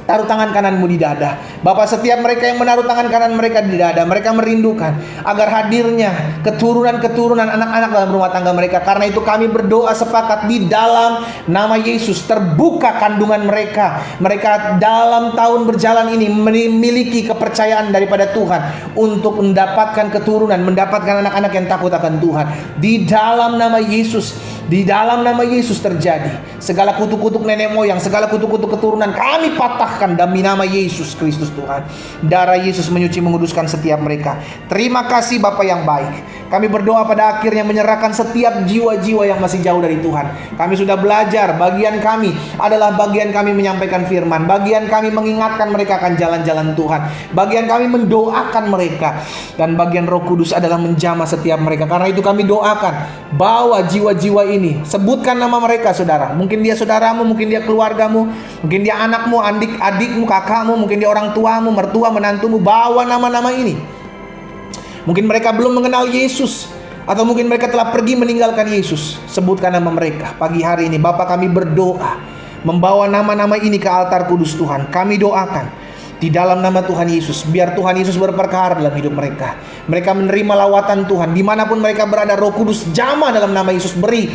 taruh tangan kananmu di dada. Bapak, setiap mereka yang menaruh tangan kanan mereka di dada, mereka merindukan agar hadirnya keturunan-keturunan anak-anak dalam rumah tangga mereka. Karena itu kami berdoa sepakat di dalam nama Yesus, terbuka kandungan mereka. Mereka dalam tahun berjalan ini memiliki kepercayaan daripada Tuhan untuk mendapatkan keturunan, mendapatkan anak-anak yang takut akan Tuhan. Di dalam nama Yesus, di dalam nama Yesus terjadi. Segala kutuk-kutuk nenek moyang, segala kutuk-kutuk keturunan kami patahkan demi nama Yesus Kristus Tuhan. Darah Yesus menyuci, menguduskan setiap mereka. Terima kasih Bapa yang baik. Kami berdoa pada akhirnya menyerahkan setiap jiwa-jiwa yang masih jauh dari Tuhan. Kami sudah belajar, bagian kami adalah bagian kami menyampaikan firman. Bagian kami mengingatkan mereka akan jalan-jalan Tuhan. Bagian kami mendoakan mereka. Dan bagian Roh Kudus adalah menjamah setiap mereka. Karena itu kami doakan, bawa jiwa-jiwa ini. Sebutkan nama mereka saudara. Mungkin dia saudaramu, mungkin dia keluargamu, mungkin dia anakmu, adikmu, kakakmu, mungkin dia orang tuamu, mertua, menantumu. Bawa nama-nama ini. Mungkin mereka belum mengenal Yesus, atau mungkin mereka telah pergi meninggalkan Yesus. Sebutkan nama mereka pagi hari ini. Bapa, kami berdoa membawa nama-nama ini ke altar kudus Tuhan. Kami doakan di dalam nama Tuhan Yesus, biar Tuhan Yesus berperkara dalam hidup mereka. Mereka menerima lawatan Tuhan dimanapun mereka berada. Roh Kudus jamah dalam nama Yesus. Beri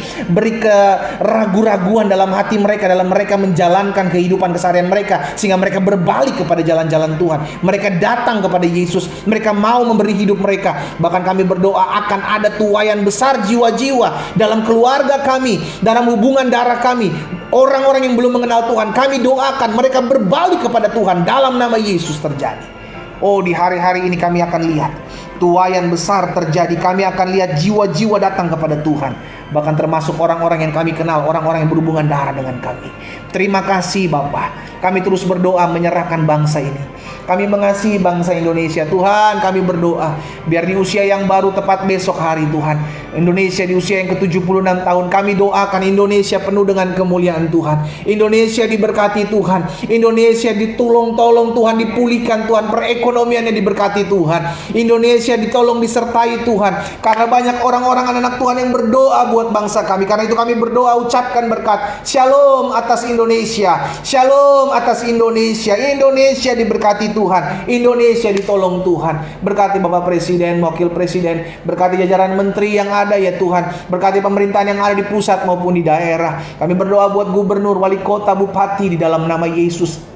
keraguan-raguan dalam hati mereka, dalam mereka menjalankan kehidupan keseharian mereka, sehingga mereka berbalik kepada jalan-jalan Tuhan. Mereka datang kepada Yesus. Mereka mau memberi hidup mereka. Bahkan kami berdoa akan ada tuaian besar jiwa-jiwa dalam keluarga kami, dalam hubungan darah kami. Orang-orang yang belum mengenal Tuhan, kami doakan mereka berbalik kepada Tuhan dalam nama Yesus terjadi. Oh, di hari-hari ini kami akan lihat tuaian besar terjadi. Kami akan lihat jiwa-jiwa datang kepada Tuhan. Bahkan termasuk orang-orang yang kami kenal, orang-orang yang berhubungan darah dengan kami. Terima kasih Bapa. Kami terus berdoa menyerahkan bangsa ini. Kami mengasihi bangsa Indonesia. Tuhan, kami berdoa biar di usia yang baru tepat besok hari Tuhan, Indonesia di usia yang ke-76 tahun, kami doakan Indonesia penuh dengan kemuliaan Tuhan. Indonesia diberkati Tuhan. Indonesia ditolong-tolong Tuhan, dipulihkan Tuhan. Perekonomiannya diberkati Tuhan. Indonesia ditolong, disertai Tuhan. Karena banyak orang-orang anak-anak Tuhan yang berdoa buat bangsa kami. Karena itu kami berdoa, ucapkan berkat. Shalom atas Indonesia. Shalom atas Indonesia. Indonesia diberkati Tuhan. Indonesia ditolong Tuhan. Berkati Bapak Presiden, Wakil Presiden. Berkati jajaran menteri yang ada ya Tuhan. Berkati pemerintahan yang ada di pusat maupun di daerah. Kami berdoa buat gubernur, wali kota, bupati di dalam nama Yesus.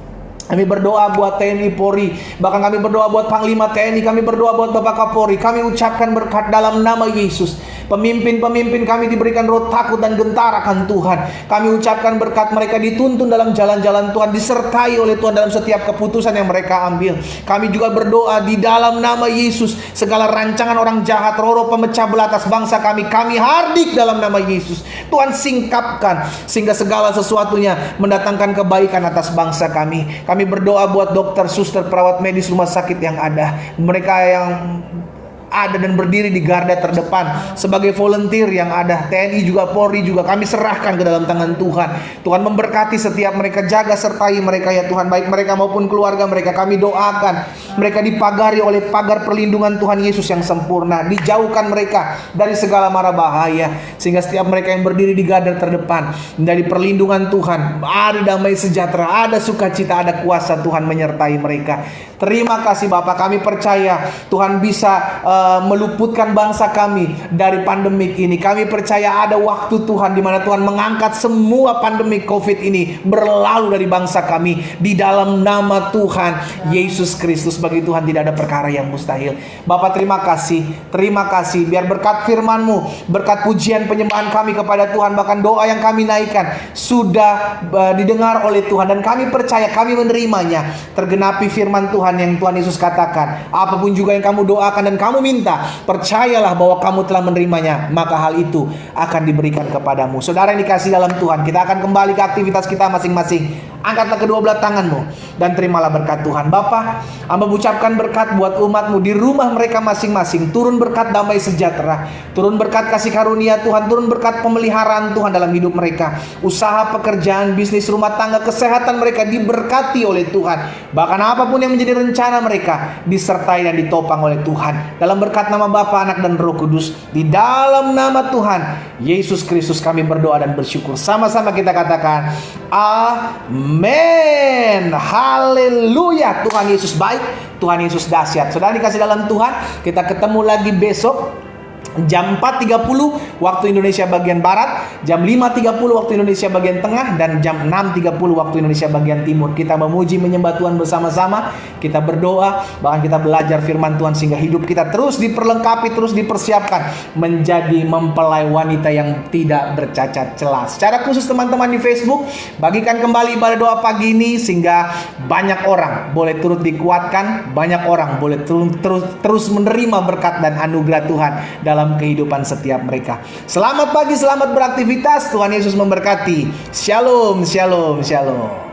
Kami berdoa buat TNI Polri. Bahkan kami berdoa buat Panglima TNI. Kami berdoa buat Bapak Kapolri. Kami ucapkan berkat dalam nama Yesus. Pemimpin-pemimpin kami diberikan roh takut dan gentar akan Tuhan. Kami ucapkan berkat mereka dituntun dalam jalan-jalan Tuhan, disertai oleh Tuhan dalam setiap keputusan yang mereka ambil. Kami juga berdoa di dalam nama Yesus, segala rancangan orang jahat, roh-roh pemecah belah atas bangsa kami hardik dalam nama Yesus. Tuhan singkapkan sehingga segala sesuatunya mendatangkan kebaikan atas bangsa kami. Kami berdoa buat dokter, suster, perawat medis rumah sakit yang ada, mereka yang ada dan berdiri di garda terdepan sebagai volunteer yang ada, TNI juga, Polri juga, kami serahkan ke dalam tangan Tuhan. Tuhan memberkati setiap mereka, jaga sertai mereka ya Tuhan, baik mereka maupun keluarga mereka. Kami doakan mereka dipagari oleh pagar perlindungan Tuhan Yesus yang sempurna, dijauhkan mereka dari segala mara bahaya, sehingga setiap mereka yang berdiri di garda terdepan dari perlindungan Tuhan, ada damai sejahtera, ada sukacita, ada kuasa Tuhan menyertai mereka. Terima kasih Bapak, kami percaya Tuhan bisa meluputkan bangsa kami dari pandemik ini. Kami percaya ada waktu Tuhan di mana Tuhan mengangkat semua pandemik COVID ini berlalu dari bangsa kami di dalam nama Tuhan Yesus Kristus. Bagi Tuhan tidak ada perkara yang mustahil. Bapak terima kasih biar berkat firman-Mu, berkat pujian penyembahan kami kepada Tuhan, bahkan doa yang kami naikkan sudah didengar oleh Tuhan, dan kami percaya kami menerimanya. Tergenapi firman Tuhan yang Tuhan Yesus katakan, apapun juga yang kamu doakan dan kamu minta, percayalah bahwa kamu telah menerimanya, maka hal itu akan diberikan kepadamu. Saudara yang dikasihi dalam Tuhan, kita akan kembali ke aktivitas kita masing-masing. Angkatlah kedua belah tanganmu dan terimalah berkat Tuhan. Bapa, hamba ucapkan berkat buat umat-Mu di rumah mereka masing-masing. Turun berkat damai sejahtera, turun berkat kasih karunia Tuhan, turun berkat pemeliharaan Tuhan dalam hidup mereka. Usaha, pekerjaan, bisnis, rumah tangga, kesehatan mereka diberkati oleh Tuhan. Bahkan apapun yang menjadi rencana mereka disertai dan ditopang oleh Tuhan. Dalam berkat nama Bapa, Anak dan Roh Kudus, di dalam nama Tuhan Yesus Kristus kami berdoa dan bersyukur. Sama-sama kita katakan amin. Haleluya. Tuhan Yesus baik, Tuhan Yesus dahsyat. Saudara dikasih dalam Tuhan, kita ketemu lagi besok jam 4.30 waktu Indonesia bagian Barat, jam 5.30 waktu Indonesia bagian Tengah, dan jam 6.30 waktu Indonesia bagian Timur. Kita memuji menyembah Tuhan bersama-sama, kita berdoa, bahkan kita belajar firman Tuhan sehingga hidup kita terus diperlengkapi, terus dipersiapkan menjadi mempelai wanita yang tidak bercacat celah. Secara khusus teman-teman di Facebook, bagikan kembali ibadah doa pagi ini sehingga banyak orang boleh turut dikuatkan, banyak orang boleh terus menerima berkat dan anugerah Tuhan dalam kehidupan setiap mereka. Selamat pagi, selamat beraktivitas. Tuhan Yesus memberkati. Shalom, shalom, shalom.